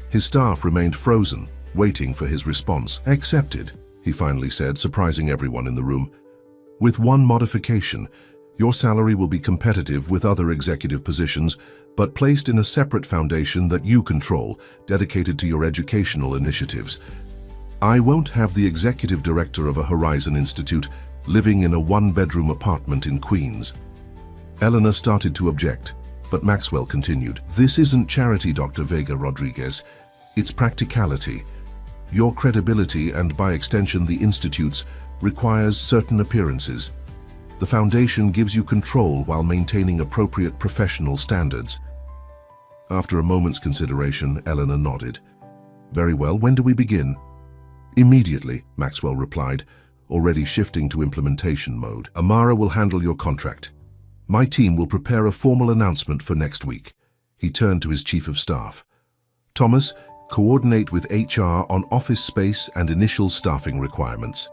His staff remained frozen, waiting for his response. "Accepted," he finally said, surprising everyone in the room. "With one modification. Your salary will be competitive with other executive positions, but placed in a separate foundation that you control, dedicated to your educational initiatives. I won't have the executive director of a Horizon Institute living in a 1-bedroom apartment in Queens." Eleanor started to object, but Maxwell continued. "This isn't charity, Dr. Vega Rodriguez. It's practicality. Your credibility, and by extension the Institute's, requires certain appearances. The foundation gives you control while maintaining appropriate professional standards." After a moment's consideration, Eleanor nodded. "Very well, when do we begin?" "Immediately," Maxwell replied, already shifting to implementation mode. "Amara will handle your contract. My team will prepare a formal announcement for next week." He turned to his chief of staff. "Thomas, coordinate with HR on office space and initial staffing requirements."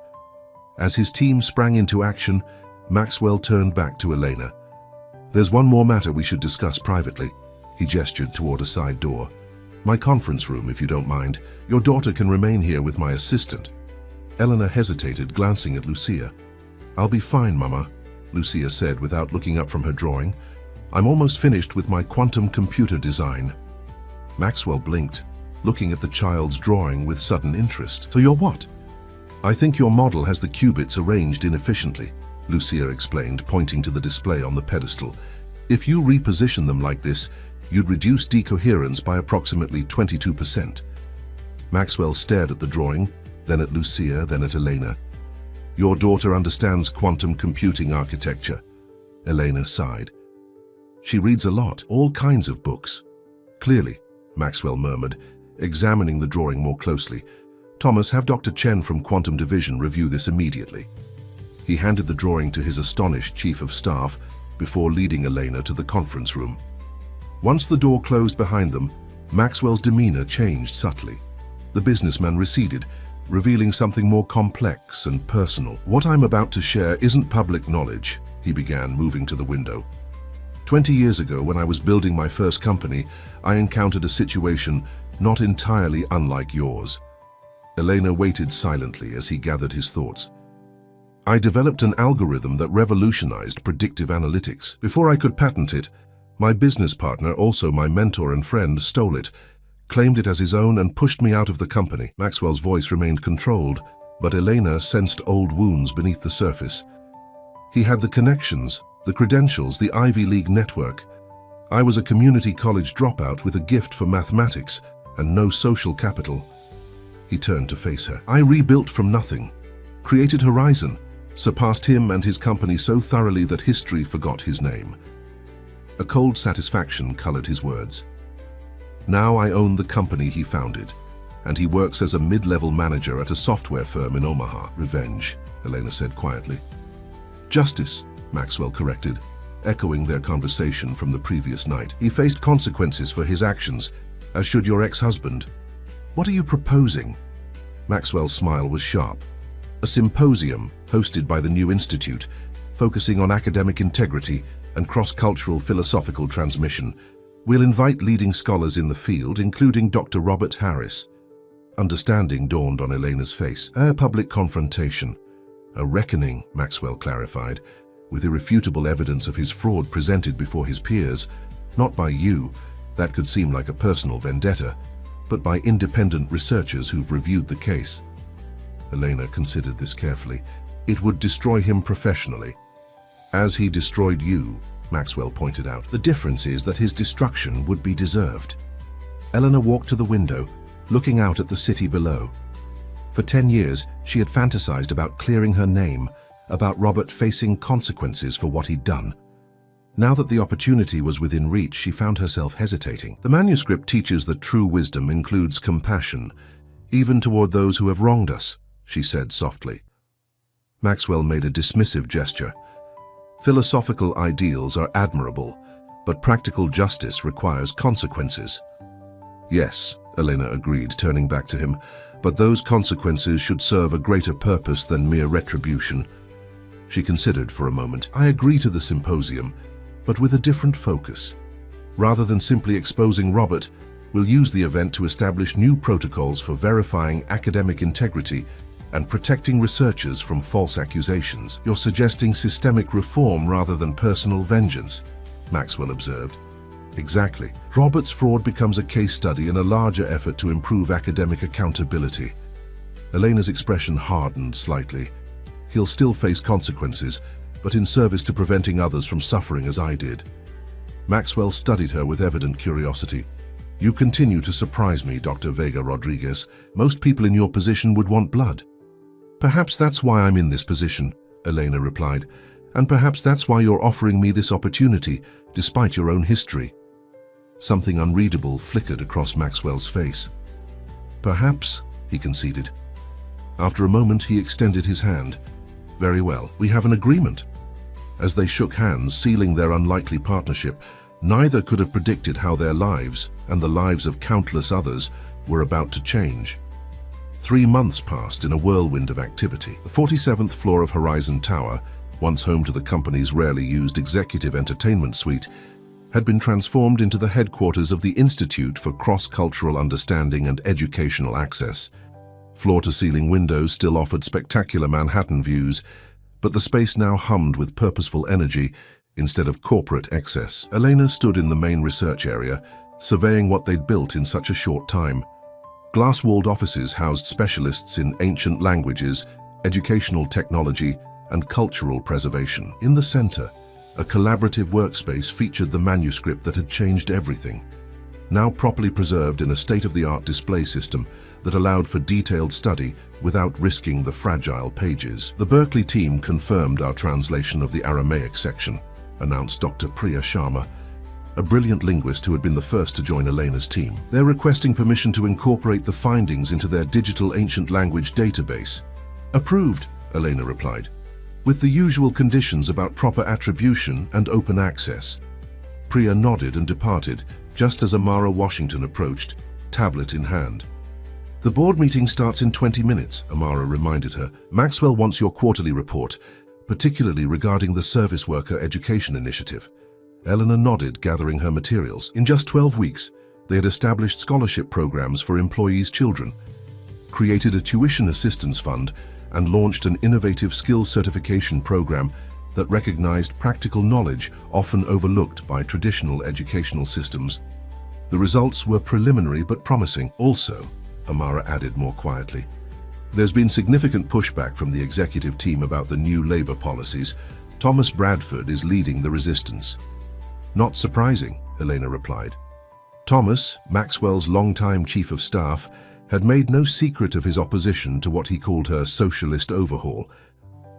As his team sprang into action, Maxwell turned back to Elena. "There's one more matter we should discuss privately." He gestured toward a side door. "My conference room, if you don't mind. Your daughter can remain here with my assistant." Eleanor hesitated, glancing at Lucia. "I'll be fine, Mama," Lucia said without looking up from her drawing. "I'm almost finished with my quantum computer design." Maxwell blinked, looking at the child's drawing with sudden interest. "So you're what?" "I think your model has the qubits arranged inefficiently," Lucia explained, pointing to the display on the pedestal. "If you reposition them like this, you'd reduce decoherence by approximately 22%. Maxwell stared at the drawing, then at Lucia, then at Elena. "Your daughter understands quantum computing architecture," Elena sighed. "She reads a lot, all kinds of books." "Clearly," Maxwell murmured, examining the drawing more closely. "Thomas, have Dr. Chen from Quantum Division review this immediately." He handed the drawing to his astonished chief of staff before leading Elena to the conference room. Once the door closed behind them, Maxwell's demeanor changed subtly. The businessman receded, revealing something more complex and personal. "What I'm about to share isn't public knowledge," he began, moving to the window. 20 years ago, when I was building my first company, I encountered a situation not entirely unlike yours. Elena waited silently as he gathered his thoughts. I developed an algorithm that revolutionized predictive analytics. Before I could patent it, my business partner, also my mentor and friend, stole it, claimed it as his own, and pushed me out of the company. Maxwell's voice remained controlled, but Elena sensed old wounds beneath the surface. He had the connections, the credentials, the Ivy League network. I was a community college dropout with a gift for mathematics and no social capital. He turned to face her. I rebuilt from nothing, created Horizon, surpassed him and his company so thoroughly that history forgot his name. A cold satisfaction colored his words. Now I own the company he founded, and he works as a mid-level manager at a software firm in Omaha. Revenge, Elena said quietly. Justice, Maxwell corrected, echoing their conversation from the previous night. He faced consequences for his actions, as should your ex-husband. What are you proposing? Maxwell's smile was sharp. A symposium hosted by the new institute, focusing on academic integrity and cross-cultural philosophical transmission. We'll invite leading scholars in the field, including Dr. Robert Harris. Understanding dawned on Elena's face. A public confrontation. A reckoning, Maxwell clarified, with irrefutable evidence of his fraud presented before his peers, not by you, that could seem like a personal vendetta, but by independent researchers who've reviewed the case. Elena considered this carefully. It would destroy him professionally. As he destroyed you, Maxwell pointed out. The difference is that his destruction would be deserved. Eleanor walked to the window, looking out at the city below. For 10 years, she had fantasized about clearing her name, about Robert facing consequences for what he'd done. Now that the opportunity was within reach, she found herself hesitating. The manuscript teaches that true wisdom includes compassion, even toward those who have wronged us, she said softly. Maxwell made a dismissive gesture. Philosophical ideals are admirable, but practical justice requires consequences. Yes, Elena agreed, turning back to him, but those consequences should serve a greater purpose than mere retribution. She considered for a moment. I agree to the symposium, but with a different focus. Rather than simply exposing Robert, we'll use the event to establish new protocols for verifying academic integrity and protecting researchers from false accusations. You're suggesting systemic reform rather than personal vengeance, Maxwell observed. Exactly. Robert's fraud becomes a case study in a larger effort to improve academic accountability. Elena's expression hardened slightly. He'll still face consequences, but in service to preventing others from suffering as I did. Maxwell studied her with evident curiosity. You continue to surprise me, Dr. Vega Rodriguez. Most people in your position would want blood. Perhaps that's why I'm in this position, Elena replied, and perhaps that's why you're offering me this opportunity, despite your own history. Something unreadable flickered across Maxwell's face. Perhaps, he conceded. After a moment, he extended his hand. Very well, we have an agreement. As they shook hands, sealing their unlikely partnership, neither could have predicted how their lives, and the lives of countless others, were about to change. 3 months passed in a whirlwind of activity. The 47th floor of Horizon Tower, once home to the company's rarely used executive entertainment suite, had been transformed into the headquarters of the Institute for Cross-Cultural Understanding and Educational Access. Floor-to-ceiling windows still offered spectacular Manhattan views, but the space now hummed with purposeful energy instead of corporate excess. Elena stood in the main research area, surveying what they'd built in such a short time. Glass-walled offices housed specialists in ancient languages, educational technology, and cultural preservation. In the center, a collaborative workspace featured the manuscript that had changed everything, now properly preserved in a state-of-the-art display system that allowed for detailed study without risking the fragile pages. The Berkeley team confirmed our translation of the Aramaic section, announced Dr. Priya Sharma, a brilliant linguist who had been the first to join Elena's team. They're requesting permission to incorporate the findings into their digital ancient language database. Approved, Elena replied, with the usual conditions about proper attribution and open access. Priya nodded and departed, just as Amara Washington approached, tablet in hand. The board meeting starts in 20 minutes, Amara reminded her. Maxwell wants your quarterly report, particularly regarding the Service Worker Education Initiative. Eleanor nodded, gathering her materials. In just 12 weeks, they had established scholarship programs for employees' children, created a tuition assistance fund, and launched an innovative skills certification program that recognized practical knowledge often overlooked by traditional educational systems. The results were preliminary but promising. Also, Amara added more quietly, there's been significant pushback from the executive team about the new labor policies. Thomas Bradford is leading the resistance. Not surprising, Elena replied. Thomas, Maxwell's longtime chief of staff, had made no secret of his opposition to what he called her socialist overhaul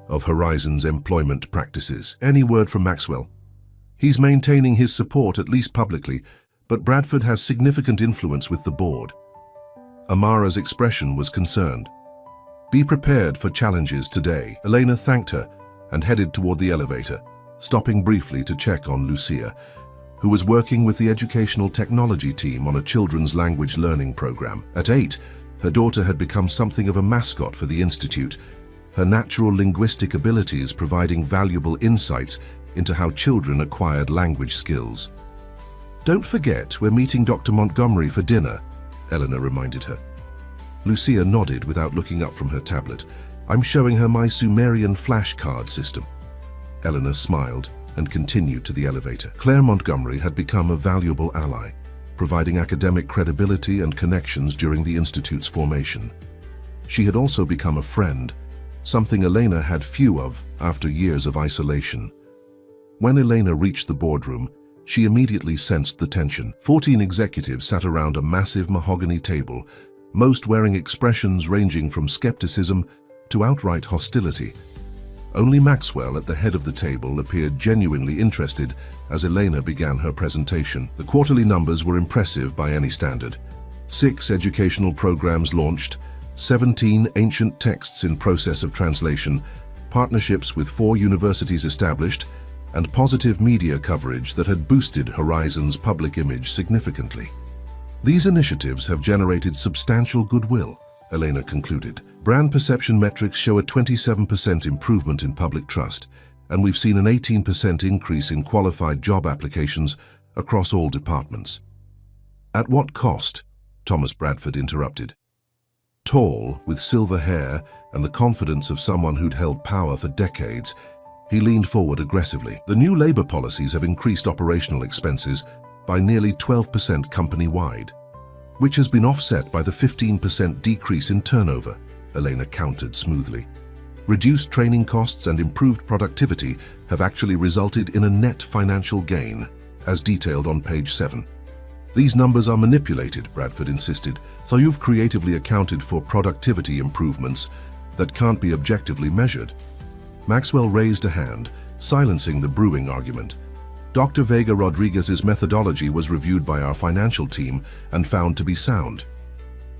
of Horizon's employment practices. Any word from Maxwell? He's maintaining his support, at least publicly, but Bradford has significant influence with the board. Amara's expression was concerned. Be prepared for challenges today. Elena thanked her and headed toward the elevator, stopping briefly to check on Lucia, who was working with the educational technology team on a children's language learning program. At 8, her daughter had become something of a mascot for the institute, her natural linguistic abilities providing valuable insights into how children acquired language skills. Don't forget, we're meeting Dr. Montgomery for dinner, Eleanor reminded her. Lucia nodded without looking up from her tablet. I'm showing her my Sumerian flashcard system. Eleanor smiled and continued to the elevator. Claire Montgomery had become a valuable ally, providing academic credibility and connections during the institute's formation. She had also become a friend, something Elena had few of after years of isolation. When Elena reached the boardroom, she immediately sensed the tension. 14 executives sat around a massive mahogany table, most wearing expressions ranging from skepticism to outright hostility. Only Maxwell at the head of the table appeared genuinely interested as Elena began her presentation. The quarterly numbers were impressive by any standard. 6 educational programs launched, 17 ancient texts in process of translation, partnerships with 4 universities established, and positive media coverage that had boosted Horizon's public image significantly. These initiatives have generated substantial goodwill, Elena concluded. Brand perception metrics show a 27% improvement in public trust, and we've seen an 18% increase in qualified job applications across all departments. At what cost? Thomas Bradford interrupted. Tall, with silver hair and the confidence of someone who'd held power for decades, he leaned forward aggressively. The new labor policies have increased operational expenses by nearly 12% company-wide, which has been offset by the 15% decrease in turnover, Elena countered smoothly. Reduced training costs and improved productivity have actually resulted in a net financial gain, as detailed on page 7. These numbers are manipulated, Bradford insisted, so you've creatively accounted for productivity improvements that can't be objectively measured. Maxwell raised a hand, silencing the brewing argument. Dr. Vega Rodriguez's methodology was reviewed by our financial team and found to be sound.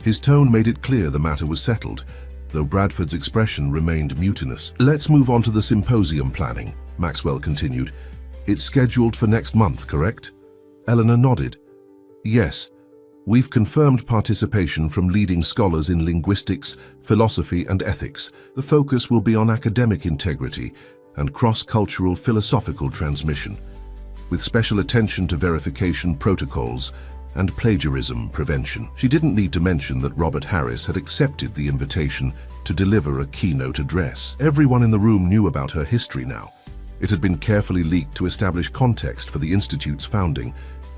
His tone made it clear the matter was settled, though Bradford's expression remained mutinous. Let's move on to the symposium planning, Maxwell continued. It's scheduled for next month, correct? Eleanor nodded. Yes. We've confirmed participation from leading scholars in linguistics, philosophy, and ethics. The focus will be on academic integrity and cross-cultural philosophical transmission, with special attention to verification protocols and plagiarism prevention. She didn't need to mention that Robert Harris had accepted the invitation to deliver a keynote address. Everyone in the room knew about her history now. It had been carefully leaked to establish context for the Institute's founding,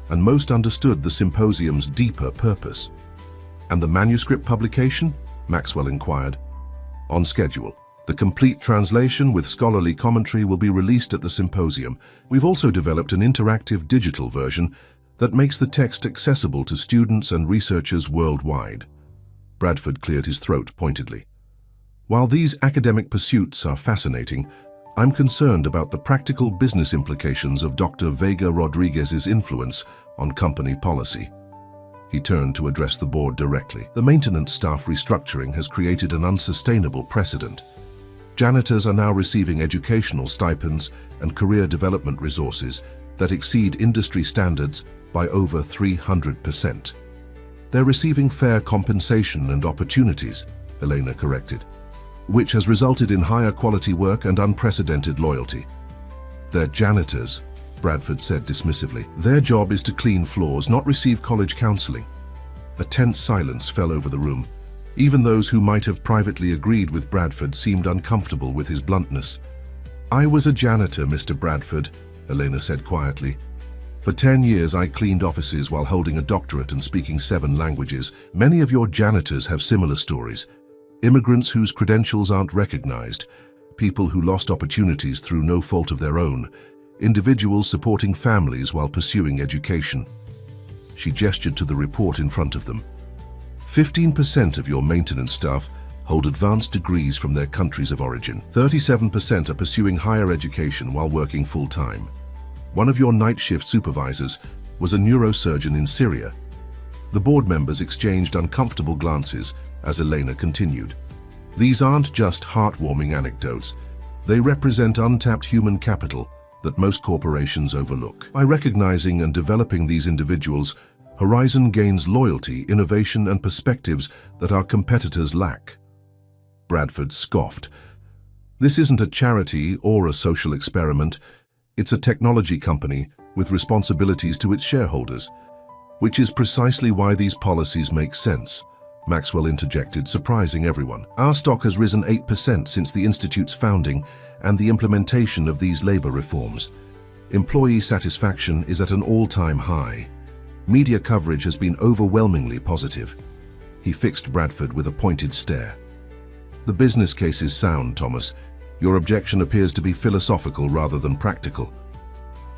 and most understood the symposium's deeper purpose. And the manuscript publication? Maxwell inquired. On schedule. The complete translation with scholarly commentary will be released at the symposium. We've also developed an interactive digital version that makes the text accessible to students and researchers worldwide. Bradford cleared his throat pointedly. While these academic pursuits are fascinating, I'm concerned about the practical business implications of Dr. Vega Rodriguez's influence on company policy. He turned to address the board directly. The maintenance staff restructuring has created an unsustainable precedent. Janitors are now receiving educational stipends and career development resources that exceed industry standards by over 300%. They're receiving fair compensation and opportunities, Elena corrected, which has resulted in higher quality work and unprecedented loyalty. They're janitors, Bradford said dismissively. Their job is to clean floors, not receive college counseling. A tense silence fell over the room. Even those who might have privately agreed with Bradford seemed uncomfortable with his bluntness. I was a janitor, Mr. Bradford, Elena said quietly. For 10 years I cleaned offices while holding a doctorate and speaking 7 languages. Many of your janitors have similar stories. Immigrants whose credentials aren't recognized, people who lost opportunities through no fault of their own, individuals supporting families while pursuing education. She gestured to the report in front of them. 15% of your maintenance staff hold advanced degrees from their countries of origin. 37% are pursuing higher education while working full-time. One of your night shift supervisors was a neurosurgeon in Syria. The board members exchanged uncomfortable glances as Elena continued. These aren't just heartwarming anecdotes. They represent untapped human capital that most corporations overlook. By recognizing and developing these individuals, Horizon gains loyalty, innovation, and perspectives that our competitors lack. Bradford scoffed. This isn't a charity or a social experiment. It's a technology company with responsibilities to its shareholders, which is precisely why these policies make sense, Maxwell interjected, surprising everyone. Our stock has risen 8% since the Institute's founding and the implementation of these labor reforms. Employee satisfaction is at an all-time high. Media coverage has been overwhelmingly positive. He fixed Bradford with a pointed stare. The business case is sound, Thomas. Your objection appears to be philosophical rather than practical.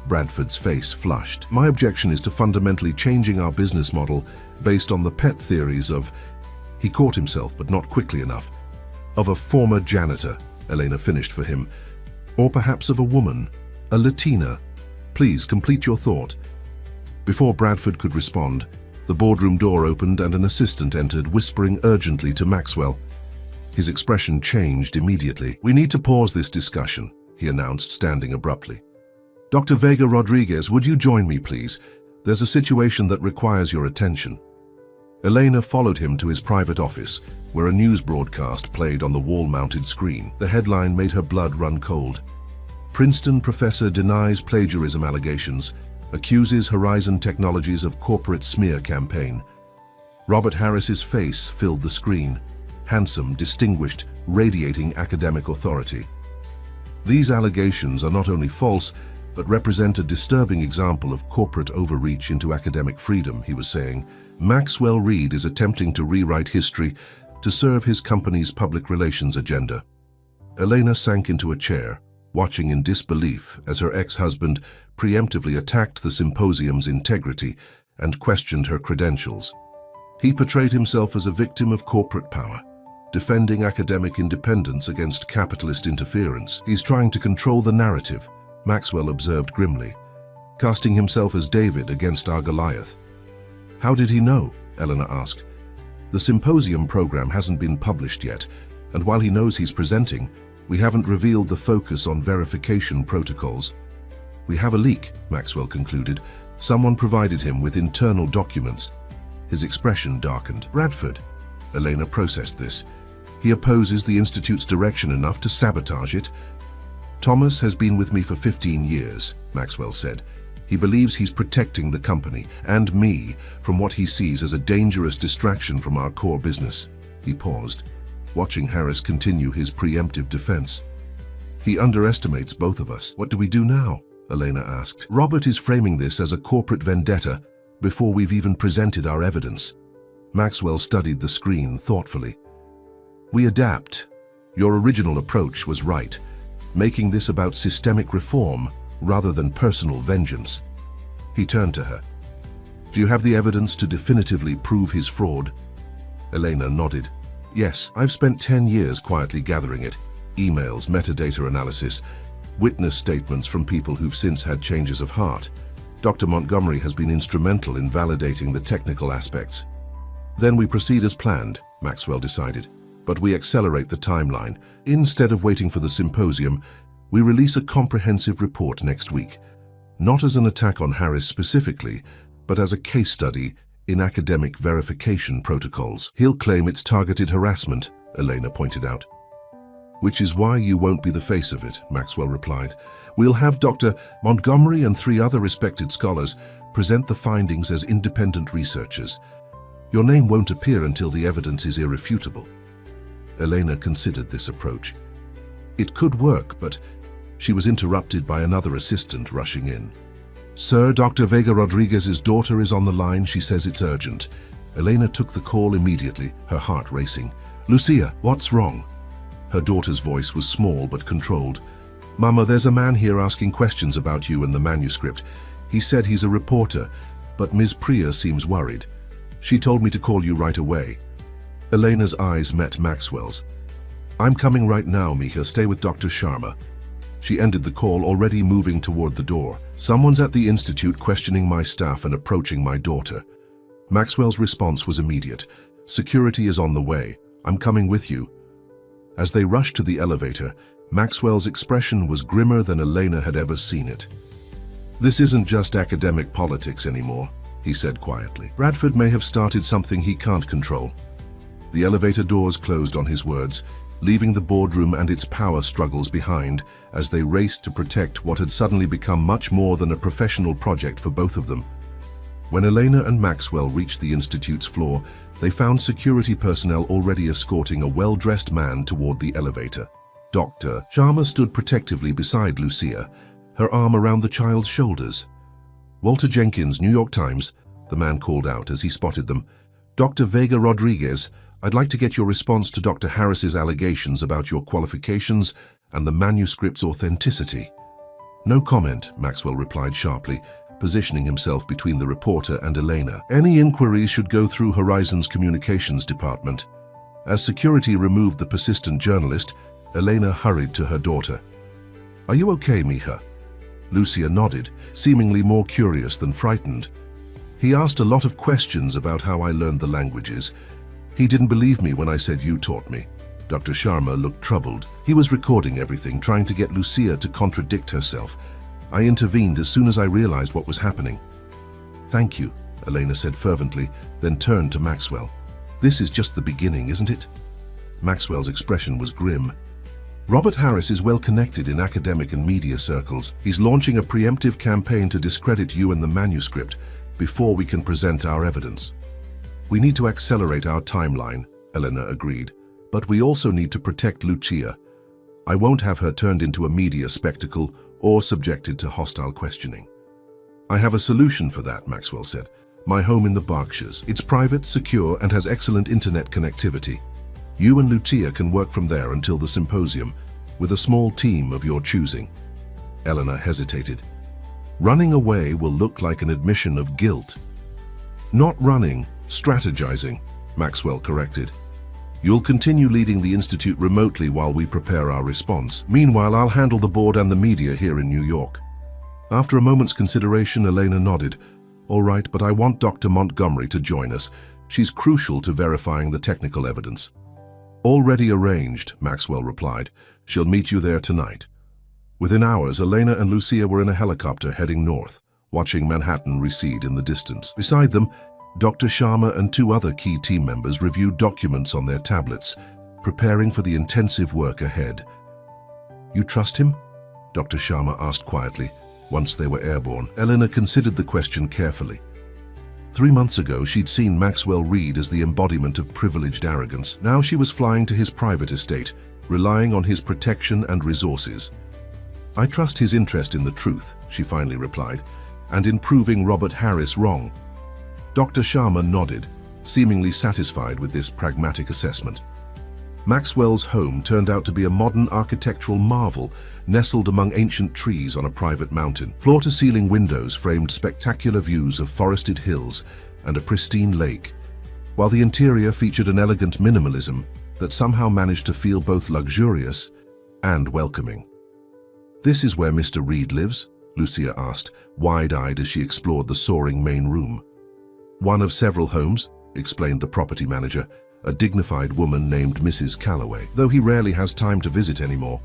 Bradford's face flushed. My objection is to fundamentally changing our business model based on the pet theories of... He caught himself, but not quickly enough. Of a former janitor, Elena finished for him. Or perhaps of a woman, a Latina. Please complete your thought. Before Bradford could respond, the boardroom door opened and an assistant entered, whispering urgently to Maxwell. His expression changed immediately. We need to pause this discussion, he announced, standing abruptly. Dr. Vega Rodriguez, would you join me, please? There's a situation that requires your attention. Elena followed him to his private office, where a news broadcast played on the wall-mounted screen. The headline made her blood run cold. Princeton professor denies plagiarism allegations, accuses Horizon Technologies of corporate smear campaign. Robert Harris's face filled the screen. Handsome, distinguished, radiating academic authority. These allegations are not only false, but represent a disturbing example of corporate overreach into academic freedom, he was saying. Maxwell Reed is attempting to rewrite history to serve his company's public relations agenda. Elena sank into a chair, watching in disbelief as her ex-husband preemptively attacked the symposium's integrity and questioned her credentials. He portrayed himself as a victim of corporate power, defending academic independence against capitalist interference. He's trying to control the narrative, Maxwell observed grimly, casting himself as David against our Goliath. How did he know? Elena asked. The symposium program hasn't been published yet, and while he knows he's presenting, we haven't revealed the focus on verification protocols. We have a leak, Maxwell concluded. Someone provided him with internal documents. His expression darkened. Bradford. Elena processed this. He opposes the Institute's direction enough to sabotage it. Thomas has been with me for 15 years, Maxwell said. He believes he's protecting the company and me from what he sees as a dangerous distraction from our core business. He paused, watching Harris continue his preemptive defense. He underestimates both of us. What do we do now? Elena asked. Robert is framing this as a corporate vendetta before we've even presented our evidence. Maxwell studied the screen thoughtfully. We adapt. Your original approach was right, making this about systemic reform rather than personal vengeance. He turned to her. Do you have the evidence to definitively prove his fraud? Elena nodded. Yes, I've spent 10 years quietly gathering it. Emails, metadata analysis, witness statements from people who've since had changes of heart. Dr. Montgomery has been instrumental in validating the technical aspects. Then we proceed as planned, Maxwell decided, but we accelerate the timeline. Instead of waiting for the symposium, we release a comprehensive report next week, not as an attack on Harris specifically, but as a case study in academic verification protocols. He'll claim it's targeted harassment, Elena pointed out. Which is why you won't be the face of it, Maxwell replied. We'll have Dr. Montgomery and 3 other respected scholars present the findings as independent researchers. Your name won't appear until the evidence is irrefutable. Elena considered this approach. It could work, but she was interrupted by another assistant rushing in. "Sir, Dr. Vega Rodriguez's daughter is on the line. She says it's urgent." Elena took the call immediately, her heart racing. "Lucia, what's wrong?" Her daughter's voice was small but controlled. "Mama, there's a man here asking questions about you and the manuscript. He said he's a reporter, but Ms. Priya seems worried. She told me to call you right away." Elena's eyes met Maxwell's. "I'm coming right now, Mika. Stay with Dr. Sharma." She ended the call, already moving toward the door. "Someone's at the institute questioning my staff and approaching my daughter." Maxwell's response was immediate. "Security is on the way. I'm coming with you." As they rushed to the elevator, Maxwell's expression was grimmer than Elena had ever seen it. "This isn't just academic politics anymore," he said quietly. "Bradford may have started something he can't control." The elevator doors closed on his words, leaving the boardroom and its power struggles behind as they raced to protect what had suddenly become much more than a professional project for both of them. When Elena and Maxwell reached the institute's floor, they found security personnel already escorting a well-dressed man toward the elevator. Dr. Sharma stood protectively beside Lucia, her arm around the child's shoulders. "Walter Jenkins, New York Times," the man called out as he spotted them. "Dr. Vega Rodriguez, I'd like to get your response to Dr. Harris's allegations about your qualifications and the manuscript's authenticity." "No comment," Maxwell replied sharply, positioning himself between the reporter and Elena. "Any inquiries should go through Horizon's communications department." As security removed the persistent journalist, Elena hurried to her daughter. "Are you okay, Mija?" Lucia nodded, seemingly more curious than frightened. "He asked a lot of questions about how I learned the languages. He didn't believe me when I said you taught me." Dr. Sharma looked troubled. He was recording everything, trying to get Lucia to contradict herself. "I intervened as soon as I realized what was happening." "Thank you," Elena said fervently, then turned to Maxwell. "This is just the beginning, isn't it?" Maxwell's expression was grim. "Robert Harris is well connected in academic and media circles. He's launching a preemptive campaign to discredit you and the manuscript before we can present our evidence." "We need to accelerate our timeline," Elena agreed, "but we also need to protect Lucia. I won't have her turned into a media spectacle or subjected to hostile questioning." "I have a solution for that," Maxwell said. "My home in the Berkshires. It's private, secure, and has excellent internet connectivity. You and Lucia can work from there until the symposium, with a small team of your choosing." Elena hesitated. "Running away will look like an admission of guilt." "Not running, strategizing," Maxwell corrected. "You'll continue leading the institute remotely while we prepare our response. Meanwhile, I'll handle the board and the media here in New York." After a moment's consideration, Elena nodded. "All right, but I want Dr. Montgomery to join us. She's crucial to verifying the technical evidence." "Already arranged," Maxwell replied. "She'll meet you there tonight." Within hours, Elena and Lucia were in a helicopter heading north, watching Manhattan recede in the distance. Beside them, Dr. Sharma and 2 other key team members reviewed documents on their tablets, preparing for the intensive work ahead. "You trust him?" Dr. Sharma asked quietly, once they were airborne. Elena considered the question carefully. 3 months ago, she'd seen Maxwell Reed as the embodiment of privileged arrogance. Now she was flying to his private estate, relying on his protection and resources. "I trust his interest in the truth," she finally replied, "and in proving Robert Harris wrong." Dr. Sharma nodded, seemingly satisfied with this pragmatic assessment. Maxwell's home turned out to be a modern architectural marvel, nestled among ancient trees on a private mountain. Floor-to-ceiling windows framed spectacular views of forested hills and a pristine lake, while the interior featured an elegant minimalism that somehow managed to feel both luxurious and welcoming. "This is where Mr. Reed lives?" Lucia asked, wide-eyed as she explored the soaring main room. "One of several homes," explained the property manager, a dignified woman named Mrs. Calloway, "though he rarely has time to visit anymore."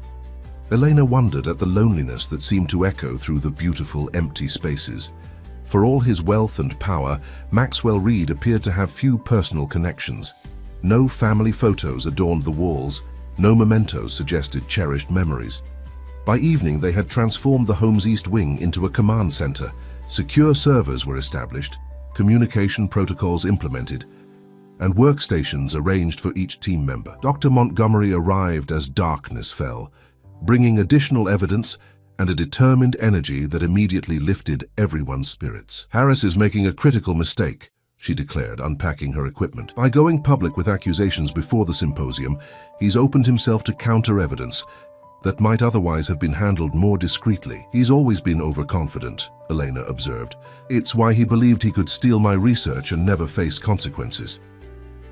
Elena wondered at the loneliness that seemed to echo through the beautiful, empty spaces. For all his wealth and power, Maxwell Reed appeared to have few personal connections. No family photos adorned the walls, no mementos suggested cherished memories. By evening, they had transformed the home's east wing into a command center. Secure servers were established, communication protocols implemented, and workstations arranged for each team member. Dr. Montgomery arrived as darkness fell, bringing additional evidence and a determined energy that immediately lifted everyone's spirits. "Harris is making a critical mistake," she declared, unpacking her equipment. "By going public with accusations before the symposium, he's opened himself to counter-evidence that might otherwise have been handled more discreetly. He's always been overconfident," Elena observed. "It's why he believed he could steal my research and never face consequences."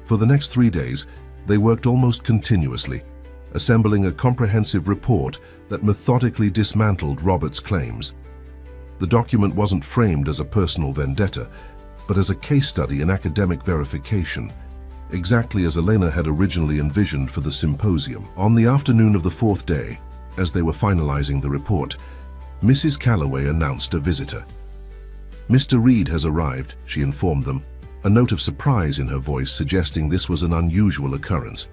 For the next 3 days, they worked almost continuously, assembling a comprehensive report that methodically dismantled Robert's claims. The document wasn't framed as a personal vendetta, but as a case study in academic verification, exactly as Elena had originally envisioned for the symposium. On the afternoon of the 4th day, as they were finalizing the report, Mrs. Calloway announced a visitor. "Mr. Reed has arrived," she informed them, a note of surprise in her voice suggesting this was an unusual occurrence.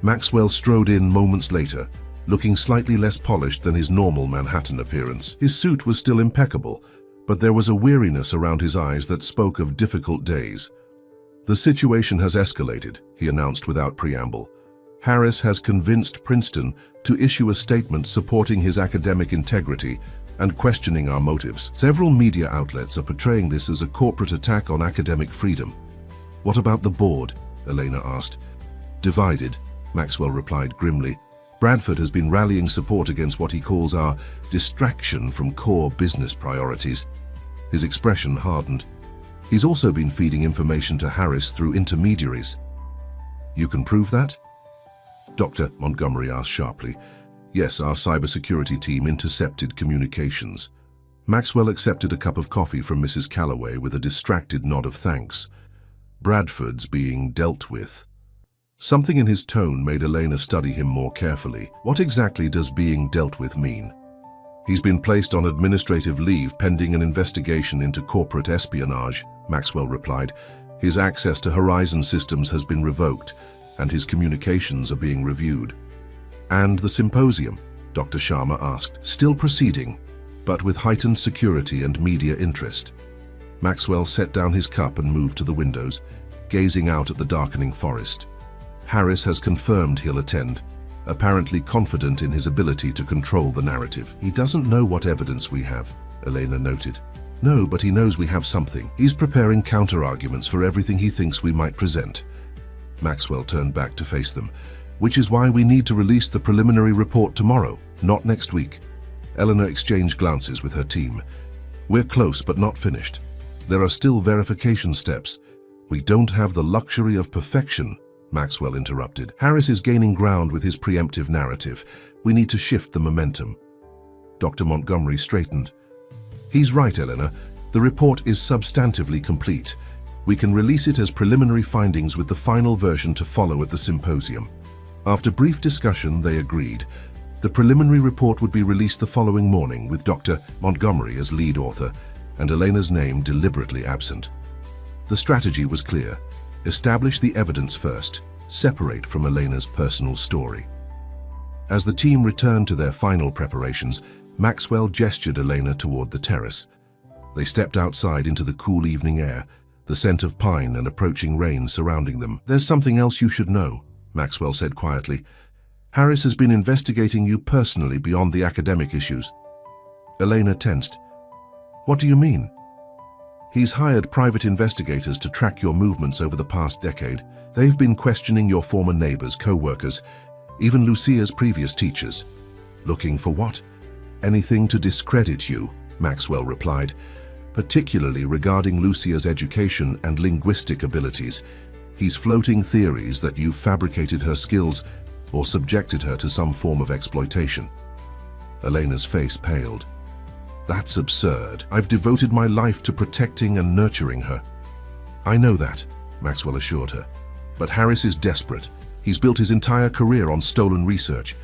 Maxwell strode in moments later, looking slightly less polished than his normal Manhattan appearance. His suit was still impeccable, but there was a weariness around his eyes that spoke of difficult days. "The situation has escalated," he announced without preamble. "Harris has convinced Princeton to issue a statement supporting his academic integrity and questioning our motives. Several media outlets are portraying this as a corporate attack on academic freedom." "What about the board?" Elena asked. "Divided," Maxwell replied grimly. "Bradford has been rallying support against what he calls our distraction from core business priorities." His expression hardened. "He's also been feeding information to Harris through intermediaries." "You can prove that?" Dr. Montgomery asked sharply. "Yes, our cybersecurity team intercepted communications." Maxwell accepted a cup of coffee from Mrs. Calloway with a distracted nod of thanks. "Bradford's being dealt with." Something in his tone made Elena study him more carefully. "What exactly does being dealt with mean?" "He's been placed on administrative leave pending an investigation into corporate espionage," Maxwell replied. "His access to Horizon systems has been revoked, and his communications are being reviewed." "And the symposium?" Dr. Sharma asked. "Still proceeding, but with heightened security and media interest." Maxwell set down his cup and moved to the windows, gazing out at the darkening forest. "Harris has confirmed he'll attend, apparently confident in his ability to control the narrative." "He doesn't know what evidence we have," Elena noted. "No, but he knows we have something. He's preparing counter-arguments for everything he thinks we might present." Maxwell turned back to face them. "Which is why we need to release the preliminary report tomorrow, not next week." Eleanor exchanged glances with her team. "We're close, but not finished. There are still verification steps. We don't have the luxury of perfection," Maxwell interrupted. "Harris is gaining ground with his preemptive narrative. We need to shift the momentum." Dr. Montgomery straightened. "He's right, Eleanor. The report is substantively complete. We can release it as preliminary findings with the final version to follow at the symposium." After brief discussion, they agreed. The preliminary report would be released the following morning with Dr. Montgomery as lead author and Elena's name deliberately absent. The strategy was clear. Establish the evidence first, separate from Elena's personal story. As the team returned to their final preparations, Maxwell gestured Elena toward the terrace. They stepped outside into the cool evening air, the scent of pine and approaching rain surrounding them. "There's something else you should know," Maxwell said quietly. "Harris has been investigating you personally beyond the academic issues." Elena tensed. "What do you mean?" "He's hired private investigators to track your movements over the past decade. They've been questioning your former neighbors, co-workers, even Lucia's previous teachers." "Looking for what?" "Anything to discredit you," Maxwell replied, "particularly regarding Lucia's education and linguistic abilities. He's floating theories that you've fabricated her skills or subjected her to some form of exploitation." Elena's face paled. "That's absurd. I've devoted my life to protecting and nurturing her." "I know that," Maxwell assured her. "But Harris is desperate. He's built his entire career on stolen research.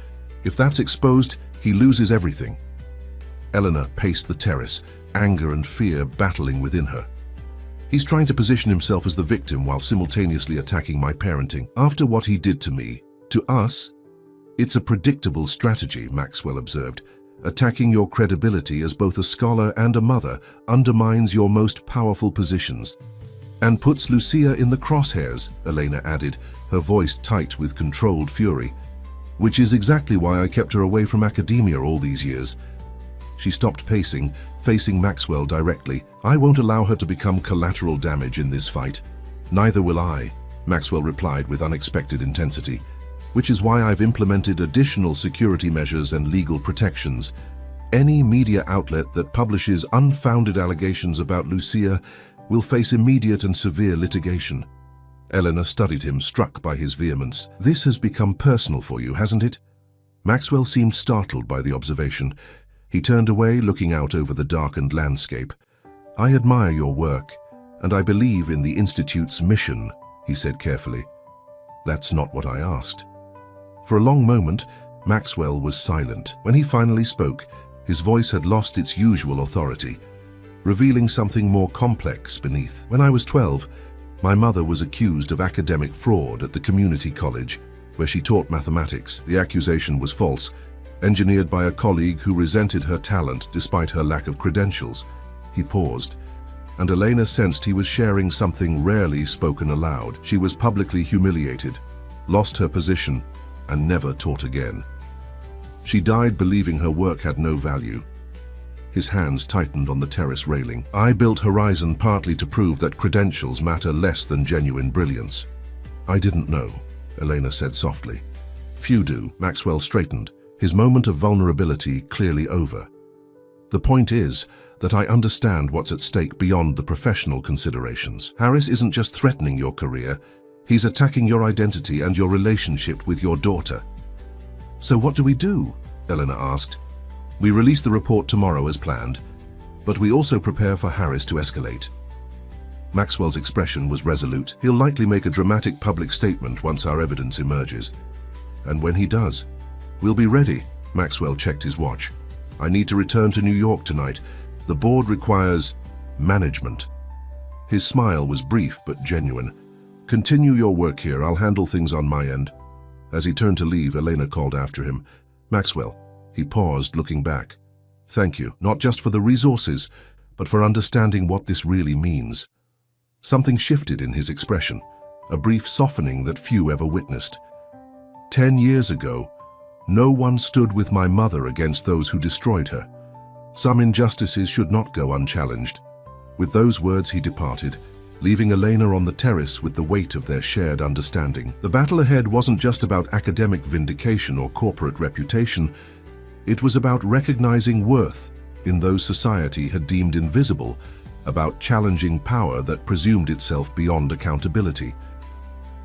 If that's exposed, he loses everything." Eleanor paced the terrace, anger and fear battling within her. "He's trying to position himself as the victim while simultaneously attacking my parenting. After what he did to me, to us, It's a predictable strategy, Maxwell observed. Attacking your credibility as both a scholar and a mother undermines your most powerful positions. And puts Lucia in the crosshairs, Elena added, her voice tight with controlled fury. Which is exactly why I kept her away from academia all these years. She stopped pacing, facing Maxwell directly. I won't allow her to become collateral damage in this fight. Neither will I, Maxwell replied with unexpected intensity. Which is why I've implemented additional security measures and legal protections. Any media outlet that publishes unfounded allegations about Lucia will face immediate and severe litigation. Elena studied him, struck by his vehemence. This has become personal for you, hasn't it? Maxwell seemed startled by the observation. He turned away, looking out over the darkened landscape. I admire your work, and I believe in the Institute's mission, he said carefully. That's not what I asked. For a long moment, Maxwell was silent. When he finally spoke, his voice had lost its usual authority, revealing something more complex beneath. When I was 12, my mother was accused of academic fraud at the community college, where she taught mathematics. The accusation was false, engineered by a colleague who resented her talent despite her lack of credentials. He paused, and Elena sensed he was sharing something rarely spoken aloud. She was publicly humiliated, lost her position, and never taught again. She died believing her work had no value. His hands tightened on the terrace railing. I built Horizon partly to prove that credentials matter less than genuine brilliance. I didn't know, Elena said softly. Few do. Maxwell straightened, his moment of vulnerability clearly over. The point is that I understand what's at stake beyond the professional considerations. Harris isn't just threatening your career, he's attacking your identity and your relationship with your daughter. So what do we do? Elena asked. We release the report tomorrow as planned, but we also prepare for Harris to escalate. Maxwell's expression was resolute. He'll likely make a dramatic public statement once our evidence emerges. And when he does, we'll be ready. Maxwell checked his watch. I need to return to New York tonight. The board requires management. His smile was brief but genuine. Continue your work here, I'll handle things on my end. As he turned to leave, Elena called after him. Maxwell. He paused, looking back. Thank you, not just for the resources, but for understanding what this really means. Something shifted in his expression, a brief softening that few ever witnessed. 10 years ago, no one stood with my mother against those who destroyed her. Some injustices should not go unchallenged. With those words he departed, leaving Elena on the terrace with the weight of their shared understanding. The battle ahead wasn't just about academic vindication or corporate reputation. It was about recognizing worth in those society had deemed invisible, about challenging power that presumed itself beyond accountability.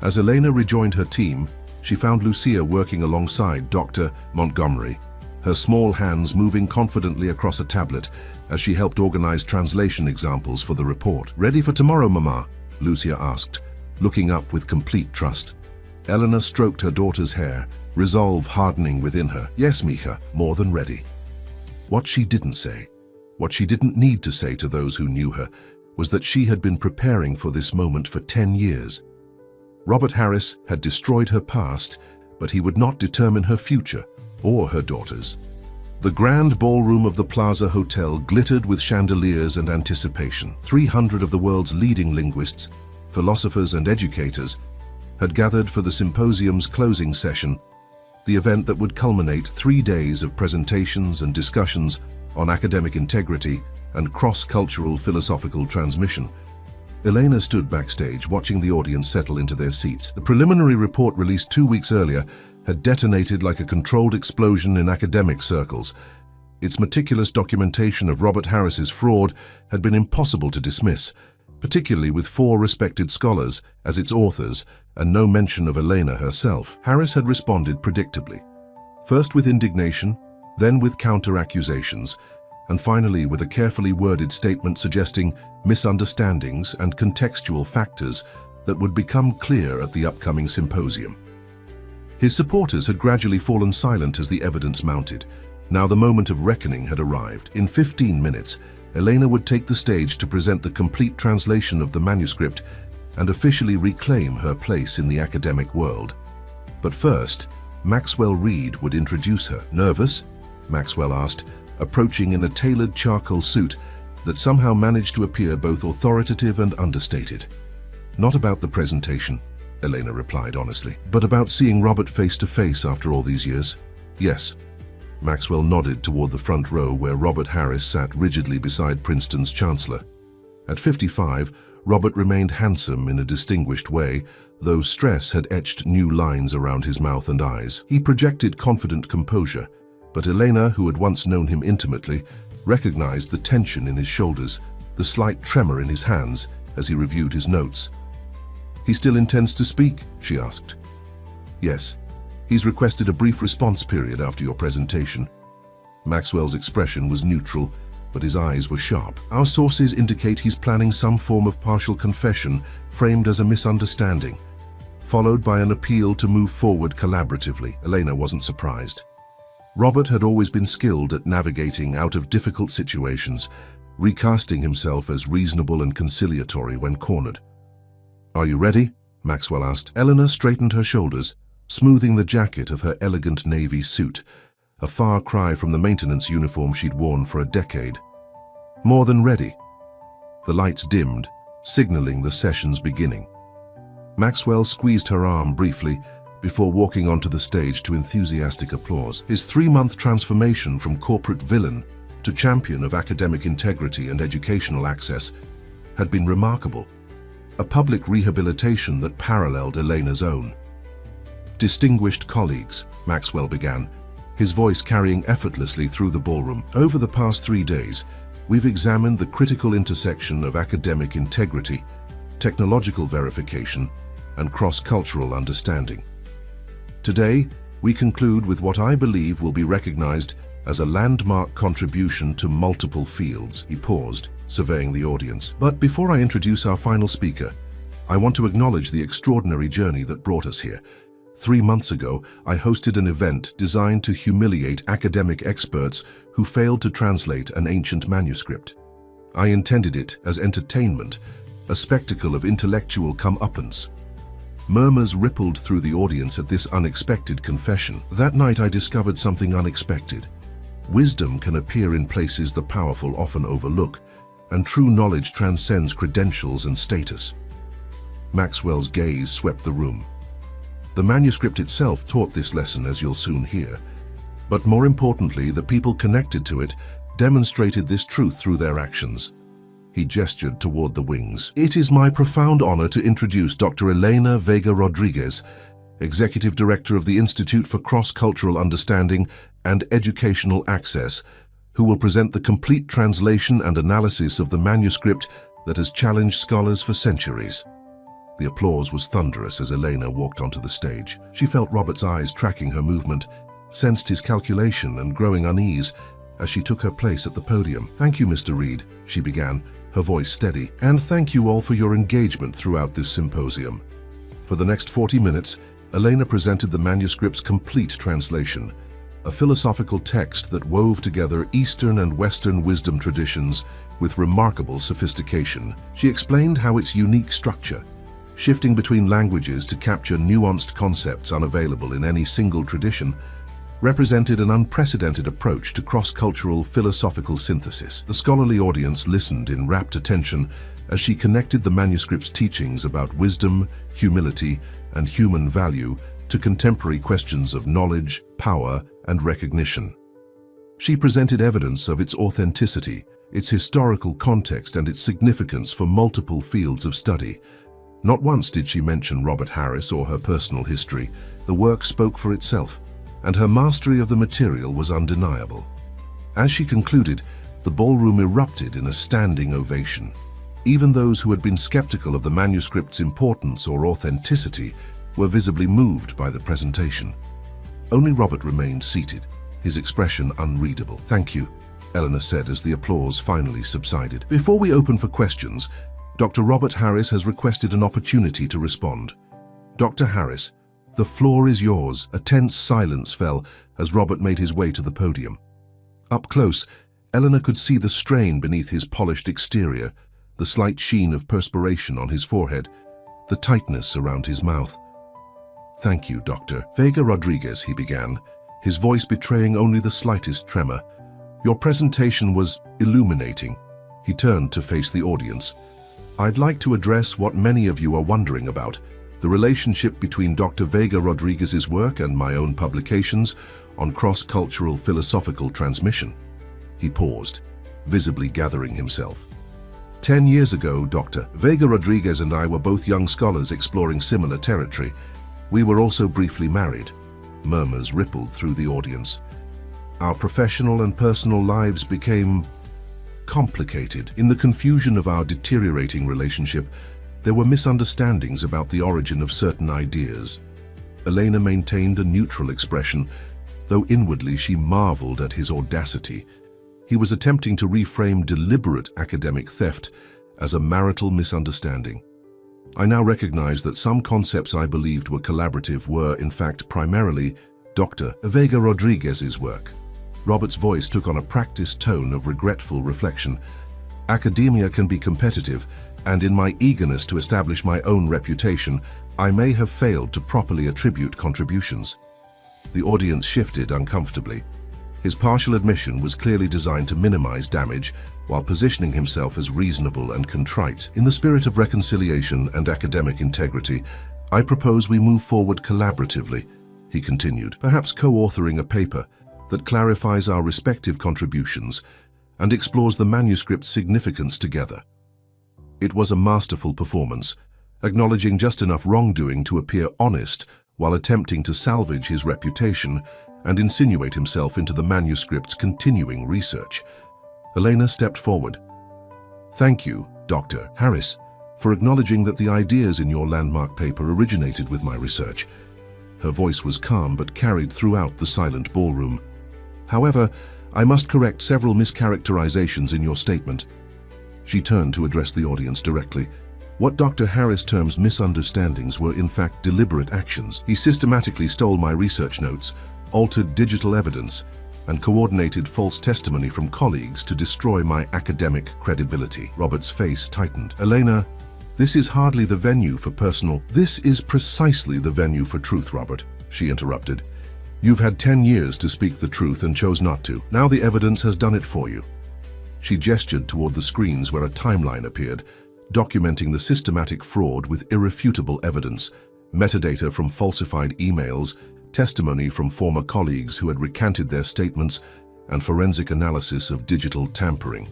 As Elena rejoined her team, she found Lucia working alongside Dr. Montgomery, her small hands moving confidently across a tablet as she helped organize translation examples for the report. Ready for tomorrow, Mama? Lucia asked, looking up with complete trust. Elena stroked her daughter's hair, resolve hardening within her. Yes, Mika, more than ready. What she didn't say, what she didn't need to say to those who knew her, was that she had been preparing for this moment for 10 years. Robert Harris had destroyed her past, but he would not determine her future or her daughter's. The grand ballroom of the Plaza Hotel glittered with chandeliers and anticipation. 300 of the world's leading linguists, philosophers and educators had gathered for the symposium's closing session, the event that would culminate 3 days of presentations and discussions on academic integrity and cross-cultural philosophical transmission. Elena stood backstage, watching the audience settle into their seats. The preliminary report released 2 weeks earlier had detonated like a controlled explosion in academic circles. Its meticulous documentation of Robert Harris's fraud had been impossible to dismiss, particularly with 4 respected scholars as its authors and no mention of Elena herself. Harris had responded predictably, first with indignation, then with counter-accusations, and finally with a carefully worded statement suggesting misunderstandings and contextual factors that would become clear at the upcoming symposium. His supporters had gradually fallen silent as the evidence mounted. Now the moment of reckoning had arrived. In 15 minutes, Elena would take the stage to present the complete translation of the manuscript and officially reclaim her place in the academic world. But first, Maxwell Reed would introduce her. "Nervous?" Maxwell asked, approaching in a tailored charcoal suit that somehow managed to appear both authoritative and understated. "Not about the presentation," Elena replied honestly, "but about seeing Robert face to face after all these years." "Yes." Maxwell nodded toward the front row where Robert Harris sat rigidly beside Princeton's chancellor. At 55, Robert remained handsome in a distinguished way, though stress had etched new lines around his mouth and eyes. He projected confident composure, but Elena, who had once known him intimately, recognized the tension in his shoulders, the slight tremor in his hands as he reviewed his notes. "He still intends to speak?" she asked. "Yes. He's requested a brief response period after your presentation." Maxwell's expression was neutral, but his eyes were sharp. "Our sources indicate he's planning some form of partial confession framed as a misunderstanding, followed by an appeal to move forward collaboratively." Elena wasn't surprised. Robert had always been skilled at navigating out of difficult situations, recasting himself as reasonable and conciliatory when cornered. "Are you ready?" Maxwell asked. Elena straightened her shoulders, smoothing the jacket of her elegant navy suit, a far cry from the maintenance uniform she'd worn for a decade. "More than ready." The lights dimmed, signaling the session's beginning. Maxwell squeezed her arm briefly before walking onto the stage to enthusiastic applause. His 3-month transformation from corporate villain to champion of academic integrity and educational access had been remarkable, a public rehabilitation that paralleled Elena's own. "Distinguished colleagues," Maxwell began, his voice carrying effortlessly through the ballroom. "Over the past 3 days, we've examined the critical intersection of academic integrity, technological verification, and cross-cultural understanding. Today, we conclude with what I believe will be recognized as a landmark contribution to multiple fields." He paused, surveying the audience. "But before I introduce our final speaker, I want to acknowledge the extraordinary journey that brought us here. 3 months ago, I hosted an event designed to humiliate academic experts who failed to translate an ancient manuscript. I intended it as entertainment, a spectacle of intellectual comeuppance." Murmurs rippled through the audience at this unexpected confession. "That night I discovered something unexpected. Wisdom can appear in places the powerful often overlook, and true knowledge transcends credentials and status." Maxwell's gaze swept the room. The manuscript itself taught this lesson, as you'll soon hear. But more importantly, the people connected to it demonstrated this truth through their actions. He gestured toward the wings. "It is my profound honor to introduce Dr. Elena Vega Rodriguez, Executive Director of the Institute for Cross-Cultural Understanding and Educational Access, who will present the complete translation and analysis of the manuscript that has challenged scholars for centuries." The applause was thunderous as Elena walked onto the stage. She felt Robert's eyes tracking her movement, sensed his calculation and growing unease as she took her place at the podium. "Thank you, Mr. Reed," she began, her voice steady, "and thank you all for your engagement throughout this symposium." For the next 40 minutes, Elena presented the manuscript's complete translation, a philosophical text that wove together Eastern and Western wisdom traditions with remarkable sophistication. She explained how its unique structure, shifting between languages to capture nuanced concepts unavailable in any single tradition, represented an unprecedented approach to cross-cultural philosophical synthesis. The scholarly audience listened in rapt attention as she connected the manuscript's teachings about wisdom, humility, and human value to contemporary questions of knowledge, power, and recognition. She presented evidence of its authenticity, its historical context, and its significance for multiple fields of study. Not once did she mention Robert Harris or her personal history. The work spoke for itself, and her mastery of the material was undeniable. As she concluded, the ballroom erupted in a standing ovation. Even those who had been skeptical of the manuscript's importance or authenticity were visibly moved by the presentation. Only Robert remained seated, his expression unreadable. "Thank you," Elena said as the applause finally subsided. "Before we open for questions, Dr. Robert Harris has requested an opportunity to respond. Dr. Harris, the floor is yours." A tense silence fell as Robert made his way to the podium. Up close, Elena could see the strain beneath his polished exterior, the slight sheen of perspiration on his forehead, the tightness around his mouth. Thank you, Dr. Vega Rodriguez, he began, his voice betraying only the slightest tremor. Your presentation was illuminating. He turned to face the audience. I'd like to address what many of you are wondering about, the relationship between Dr. Vega Rodriguez's work and my own publications on cross-cultural philosophical transmission. He paused, visibly gathering himself. 10 years ago, Dr. Vega Rodriguez and I were both young scholars exploring similar territory. We were also briefly married. Murmurs rippled through the audience. Our professional and personal lives became complicated. In the confusion of our deteriorating relationship, there were misunderstandings about the origin of certain ideas. Elena maintained a neutral expression, though inwardly she marveled at his audacity. He was attempting to reframe deliberate academic theft as a marital misunderstanding. I now recognize that some concepts I believed were collaborative were, in fact, primarily Dr. Vega Rodriguez's work. Robert's voice took on a practiced tone of regretful reflection. Academia can be competitive, and in my eagerness to establish my own reputation, I may have failed to properly attribute contributions. The audience shifted uncomfortably. His partial admission was clearly designed to minimize damage while positioning himself as reasonable and contrite. In the spirit of reconciliation and academic integrity, I propose we move forward collaboratively, he continued, perhaps co-authoring a paper that clarifies our respective contributions and explores the manuscript's significance together. It was a masterful performance, acknowledging just enough wrongdoing to appear honest while attempting to salvage his reputation and insinuate himself into the manuscript's continuing research. Elena stepped forward. Thank you, Dr. Harris, for acknowledging that the ideas in your landmark paper originated with my research. Her voice was calm but carried throughout the silent ballroom. However, I must correct several mischaracterizations in your statement. She turned to address the audience directly. What Dr. Harris terms misunderstandings were in fact deliberate actions. He systematically stole my research notes, altered digital evidence, and coordinated false testimony from colleagues to destroy my academic credibility. Robert's face tightened. Elena, this is hardly the venue for personal. This is precisely the venue for truth, Robert, she interrupted. You've had 10 years to speak the truth and chose not to. Now the evidence has done it for you. She gestured toward the screens where a timeline appeared, documenting the systematic fraud with irrefutable evidence, metadata from falsified emails, testimony from former colleagues who had recanted their statements, and forensic analysis of digital tampering.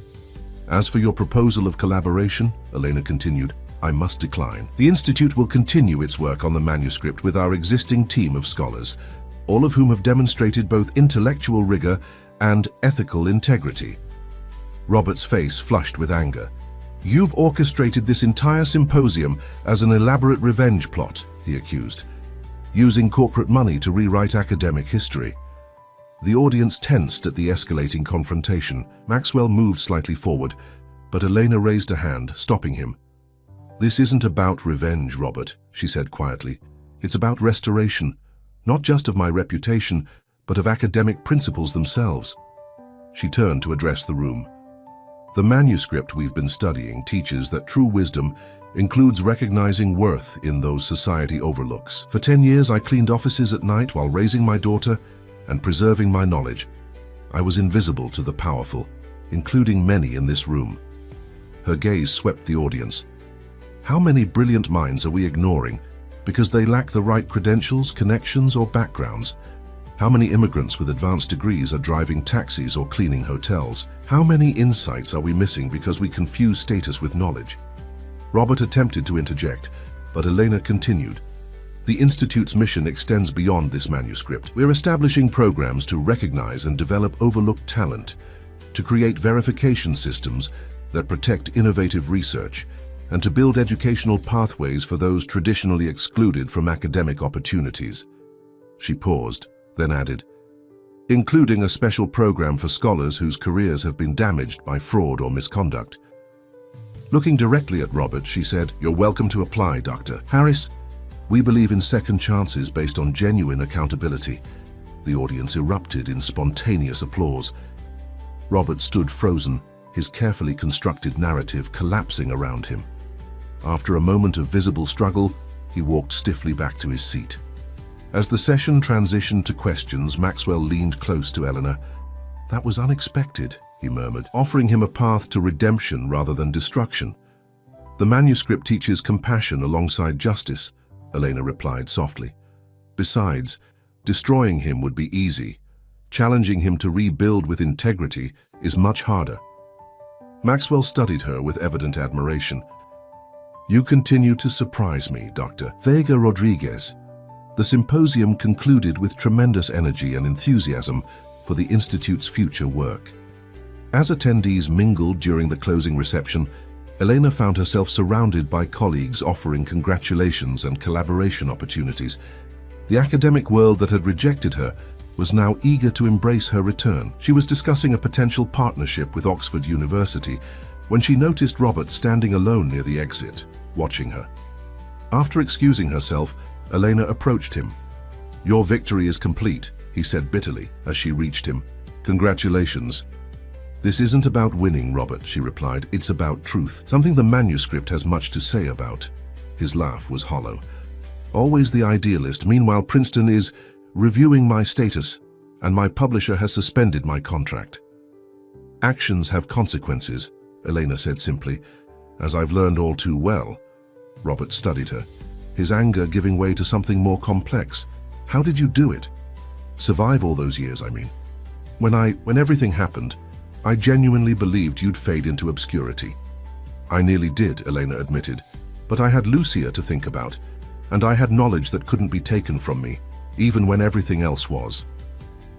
As for your proposal of collaboration, Elena continued, I must decline. The Institute will continue its work on the manuscript with our existing team of scholars, all of whom have demonstrated both intellectual rigor and ethical integrity. Robert's face flushed with anger. You've orchestrated this entire symposium as an elaborate revenge plot, he accused, using corporate money to rewrite academic history. The audience tensed at the escalating confrontation. Maxwell moved slightly forward, but Elena raised a hand, stopping him. This isn't about revenge, Robert, she said quietly. It's about restoration, not just of my reputation, but of academic principles themselves. She turned to address the room. The manuscript we've been studying teaches that true wisdom includes recognizing worth in those society overlooks. For 10 years, I cleaned offices at night while raising my daughter and preserving my knowledge. I was invisible to the powerful, including many in this room. Her gaze swept the audience. How many brilliant minds are we ignoring because they lack the right credentials, connections, or backgrounds? How many immigrants with advanced degrees are driving taxis or cleaning hotels? How many insights are we missing because we confuse status with knowledge? Robert attempted to interject, but Elena continued. The Institute's mission extends beyond this manuscript. We're establishing programs to recognize and develop overlooked talent, to create verification systems that protect innovative research, and to build educational pathways for those traditionally excluded from academic opportunities. She paused, then added, including a special program for scholars whose careers have been damaged by fraud or misconduct. Looking directly at Robert, she said, You're welcome to apply, Dr. Harris. We believe in second chances based on genuine accountability. The audience erupted in spontaneous applause. Robert stood frozen, his carefully constructed narrative collapsing around him. After a moment of visible struggle, he walked stiffly back to his seat. As the session transitioned to questions, Maxwell leaned close to Eleanor. "That was unexpected," he murmured, offering him a path to redemption rather than destruction. "The manuscript teaches compassion alongside justice," Elena replied softly. "Besides, destroying him would be easy. Challenging him to rebuild with integrity is much harder." Maxwell studied her with evident admiration. "You continue to surprise me, Dr. Vega Rodriguez." The symposium concluded with tremendous energy and enthusiasm for the Institute's future work. As attendees mingled during the closing reception, Elena found herself surrounded by colleagues offering congratulations and collaboration opportunities. The academic world that had rejected her was now eager to embrace her return. She was discussing a potential partnership with Oxford University when she noticed Robert standing alone near the exit, watching her. After excusing herself, Elena approached him. "Your victory is complete," he said bitterly as she reached him. "Congratulations." "This isn't about winning, Robert," she replied. "It's about truth, something the manuscript has much to say about." His laugh was hollow. "Always the idealist. Meanwhile, Princeton is reviewing my status, and my publisher has suspended my contract." "Actions have consequences," Elena said simply, "as I've learned all too well." Robert studied her, his anger giving way to something more complex. "How did you do it? Survive all those years, I mean. When everything happened, I genuinely believed you'd fade into obscurity." "I nearly did," Elena admitted, "but I had Lucia to think about, and I had knowledge that couldn't be taken from me, even when everything else was."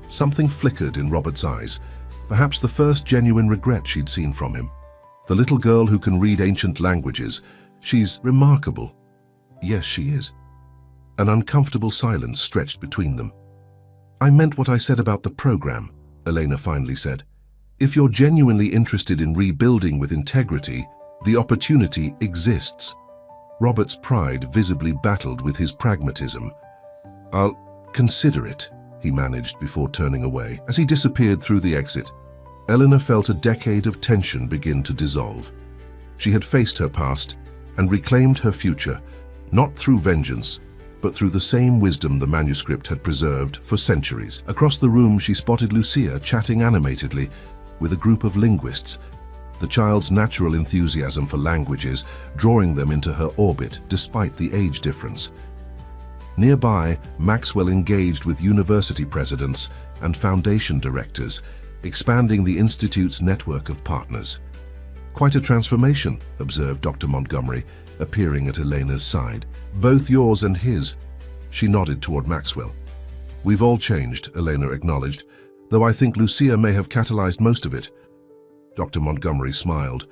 Something flickered in Robert's eyes, perhaps the first genuine regret she'd seen from him. "The little girl who can read ancient languages, she's remarkable." "Yes, she is." An uncomfortable silence stretched between them. "I meant what I said about the program," Elena finally said. "If you're genuinely interested in rebuilding with integrity, the opportunity exists." Robert's pride visibly battled with his pragmatism. "I'll consider it," he managed before turning away. As he disappeared through the exit, Eleanor felt a decade of tension begin to dissolve. She had faced her past and reclaimed her future, not through vengeance, but through the same wisdom the manuscript had preserved for centuries. Across the room, she spotted Lucia chatting animatedly with a group of linguists, the child's natural enthusiasm for languages drawing them into her orbit despite the age difference. Nearby, Maxwell engaged with university presidents and foundation directors, expanding the Institute's network of partners. "Quite a transformation," observed Dr. Montgomery, appearing at Elena's side. "Both yours and his." She nodded toward Maxwell. "We've all changed," Elena acknowledged, "though I think Lucia may have catalyzed most of it." Dr. Montgomery smiled.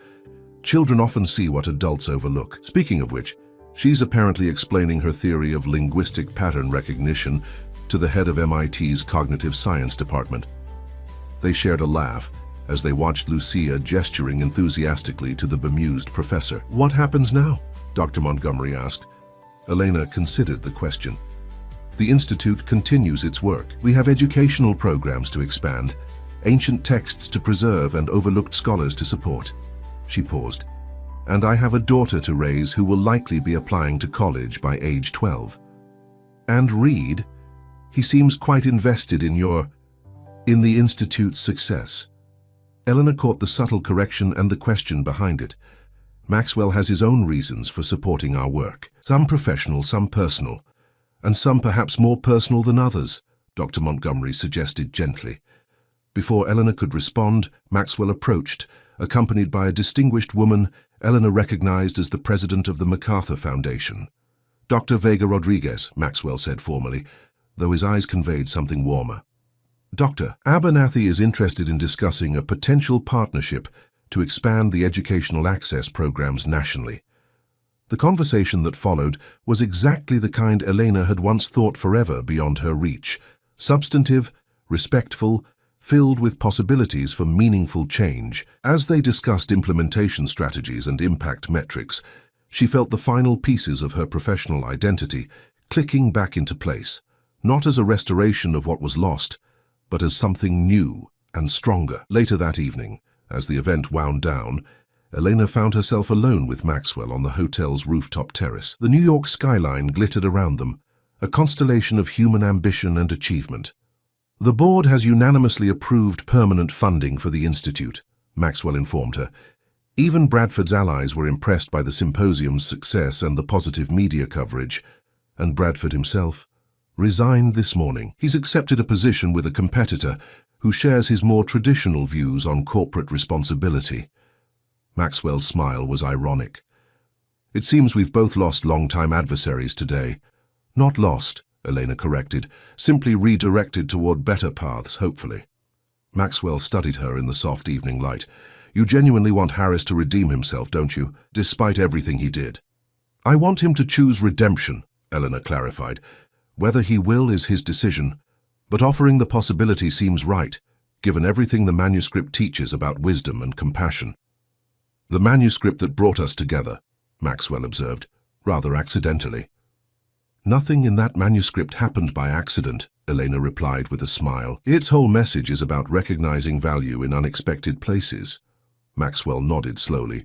"Children often see what adults overlook. Speaking of which, she's apparently explaining her theory of linguistic pattern recognition to the head of MIT's cognitive science department." They shared a laugh as they watched Lucia gesturing enthusiastically to the bemused professor. "What happens now?" Dr. Montgomery asked. Elena considered the question. "The Institute continues its work. We have educational programs to expand, ancient texts to preserve, and overlooked scholars to support." She paused. "And I have a daughter to raise who will likely be applying to college by age 12. And Reed, he seems quite invested in the Institute's success." Eleanor caught the subtle correction and the question behind it. "Maxwell has his own reasons for supporting our work. Some professional, some personal, and some perhaps more personal than others," Dr. Montgomery suggested gently. Before Eleanor could respond, Maxwell approached, accompanied by a distinguished woman Eleanor recognized as the president of the MacArthur Foundation. "Dr. Vega Rodriguez," Maxwell said formally, though his eyes conveyed something warmer. "Doctor, Abernathy is interested in discussing a potential partnership to expand the educational access programs nationally." The conversation that followed was exactly the kind Elena had once thought forever beyond her reach. Substantive, respectful, filled with possibilities for meaningful change. As they discussed implementation strategies and impact metrics, she felt the final pieces of her professional identity clicking back into place, not as a restoration of what was lost, but as something new and stronger. Later that evening, as the event wound down, Elena found herself alone with Maxwell on the hotel's rooftop terrace. The New York skyline glittered around them, a constellation of human ambition and achievement. The board has unanimously approved permanent funding for the institute, Maxwell informed her. Even Bradford's allies were impressed by the symposium's success and the positive media coverage, and Bradford himself resigned this morning. He's accepted a position with a competitor who shares his more traditional views on corporate responsibility. Maxwell's smile was ironic. It seems we've both lost long-time adversaries today. Not lost, Elena corrected, simply redirected toward better paths, hopefully. Maxwell studied her in the soft evening light. You genuinely want Harris to redeem himself, don't you, despite everything he did? I want him to choose redemption, Elena clarified. Whether he will is his decision, but offering the possibility seems right, given everything the manuscript teaches about wisdom and compassion. The manuscript that brought us together, Maxwell observed, rather accidentally. Nothing in that manuscript happened by accident, Elena replied with a smile. Its whole message is about recognizing value in unexpected places. Maxwell nodded slowly,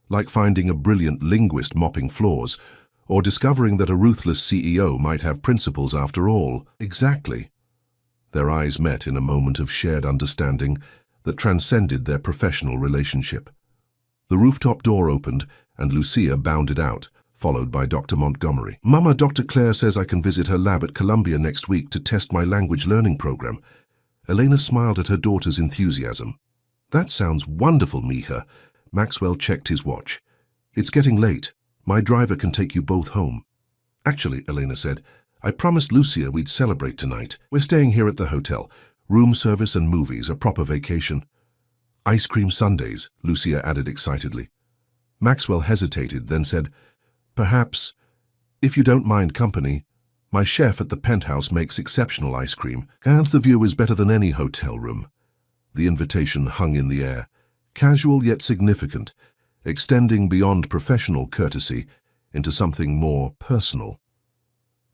like finding a brilliant linguist mopping floors, or discovering that a ruthless CEO might have principles after all. Exactly. Their eyes met in a moment of shared understanding that transcended their professional relationship. The rooftop door opened, and Lucia bounded out, followed by Dr. Montgomery. Mama, Dr. Claire says I can visit her lab at Columbia next week to test my language learning program. Elena smiled at her daughter's enthusiasm. That sounds wonderful, Miha. Maxwell checked his watch. It's getting late. My driver can take you both home. Actually, Elena said, I promised Lucia we'd celebrate tonight. We're staying here at the hotel. Room service and movies, a proper vacation. Ice cream sundaes, Lucia added excitedly. Maxwell hesitated, then said, Perhaps, if you don't mind company, my chef at the penthouse makes exceptional ice cream, and the view is better than any hotel room. The invitation hung in the air, casual yet significant, extending beyond professional courtesy into something more personal.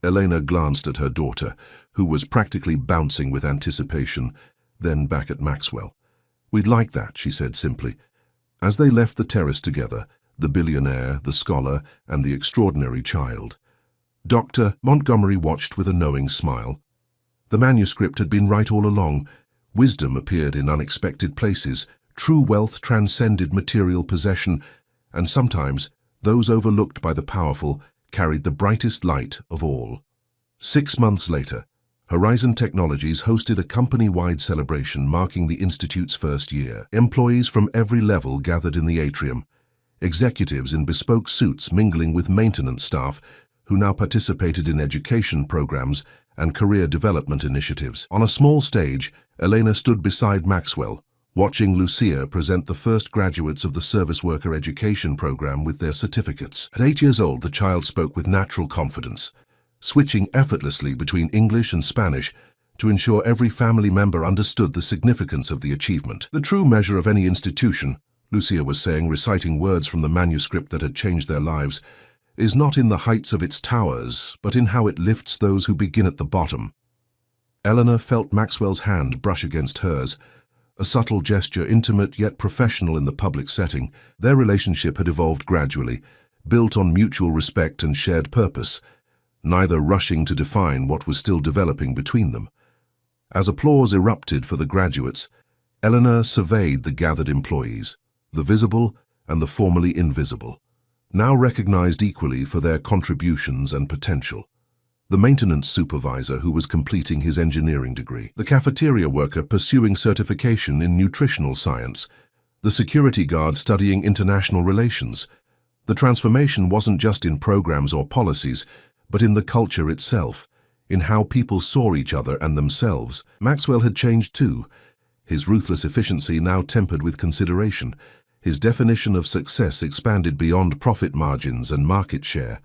Elena glanced at her daughter, who was practically bouncing with anticipation, then back at Maxwell. We'd like that, she said simply. As they left the terrace together, the billionaire, the scholar, and the extraordinary child, Dr. Montgomery watched with a knowing smile. The manuscript had been right all along. Wisdom appeared in unexpected places, true wealth transcended material possession, and sometimes those overlooked by the powerful carried the brightest light of all. 6 months later, Horizon Technologies hosted a company-wide celebration marking the Institute's first year. Employees from every level gathered in the atrium, executives in bespoke suits mingling with maintenance staff who now participated in education programs and career development initiatives. On a small stage, Elena stood beside Maxwell, watching Lucia present the first graduates of the Service Worker Education Program with their certificates. At 8 years old, the child spoke with natural confidence, switching effortlessly between English and Spanish to ensure every family member understood the significance of the achievement. The true measure of any institution, Lucia was saying, reciting words from the manuscript that had changed their lives, is not in the heights of its towers, but in how it lifts those who begin at the bottom. Eleanor felt Maxwell's hand brush against hers, a subtle gesture, intimate yet professional in the public setting. Their relationship had evolved gradually, built on mutual respect and shared purpose, neither rushing to define what was still developing between them. As applause erupted for the graduates, Eleanor surveyed the gathered employees, the visible and the formerly invisible, now recognized equally for their contributions and potential. The maintenance supervisor who was completing his engineering degree, the cafeteria worker pursuing certification in nutritional science, the security guard studying international relations. The transformation wasn't just in programs or policies, but in the culture itself, in how people saw each other and themselves. Maxwell had changed too, his ruthless efficiency now tempered with consideration, his definition of success expanded beyond profit margins and market share.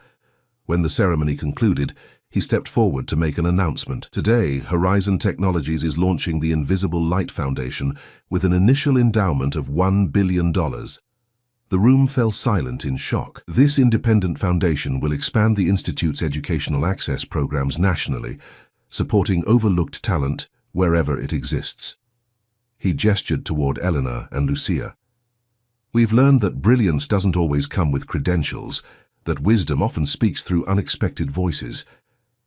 When the ceremony concluded, he stepped forward to make an announcement. Today, Horizon Technologies is launching the Invisible Light Foundation with an initial endowment of $1 billion. The room fell silent in shock. This independent foundation will expand the Institute's educational access programs nationally, supporting overlooked talent wherever it exists. He gestured toward Eleanor and Lucia. We've learned that brilliance doesn't always come with credentials, that wisdom often speaks through unexpected voices.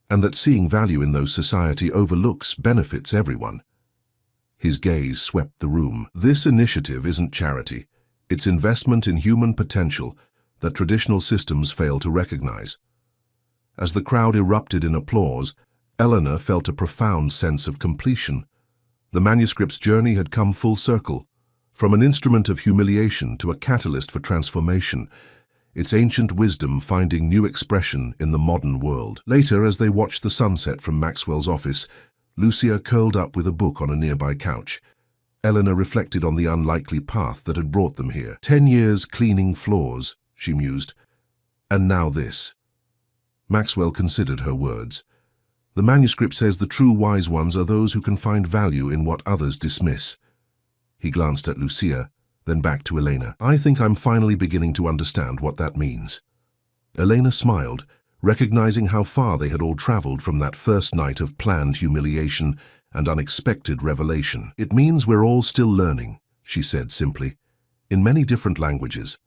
and that seeing value in those society overlooks benefits everyone. His gaze swept the room. This initiative isn't charity. It's investment in human potential that traditional systems fail to recognize. As the crowd erupted in applause, Eleanor felt a profound sense of completion. The manuscript's journey had come full circle, from an instrument of humiliation to a catalyst for transformation, its ancient wisdom finding new expression in the modern world. Later, as they watched the sunset from Maxwell's office, Lucia curled up with a book on a nearby couch. Eleanor reflected on the unlikely path that had brought them here. 10 years cleaning floors, she mused. And now this. Maxwell considered her words. The manuscript says the true wise ones are those who can find value in what others dismiss. He glanced at Lucia, then back to Elena. I think I'm finally beginning to understand what that means. Elena smiled, recognizing how far they had all traveled from that first night of planned humiliation and unexpected revelation. It means we're all still learning, she said simply, in many different languages.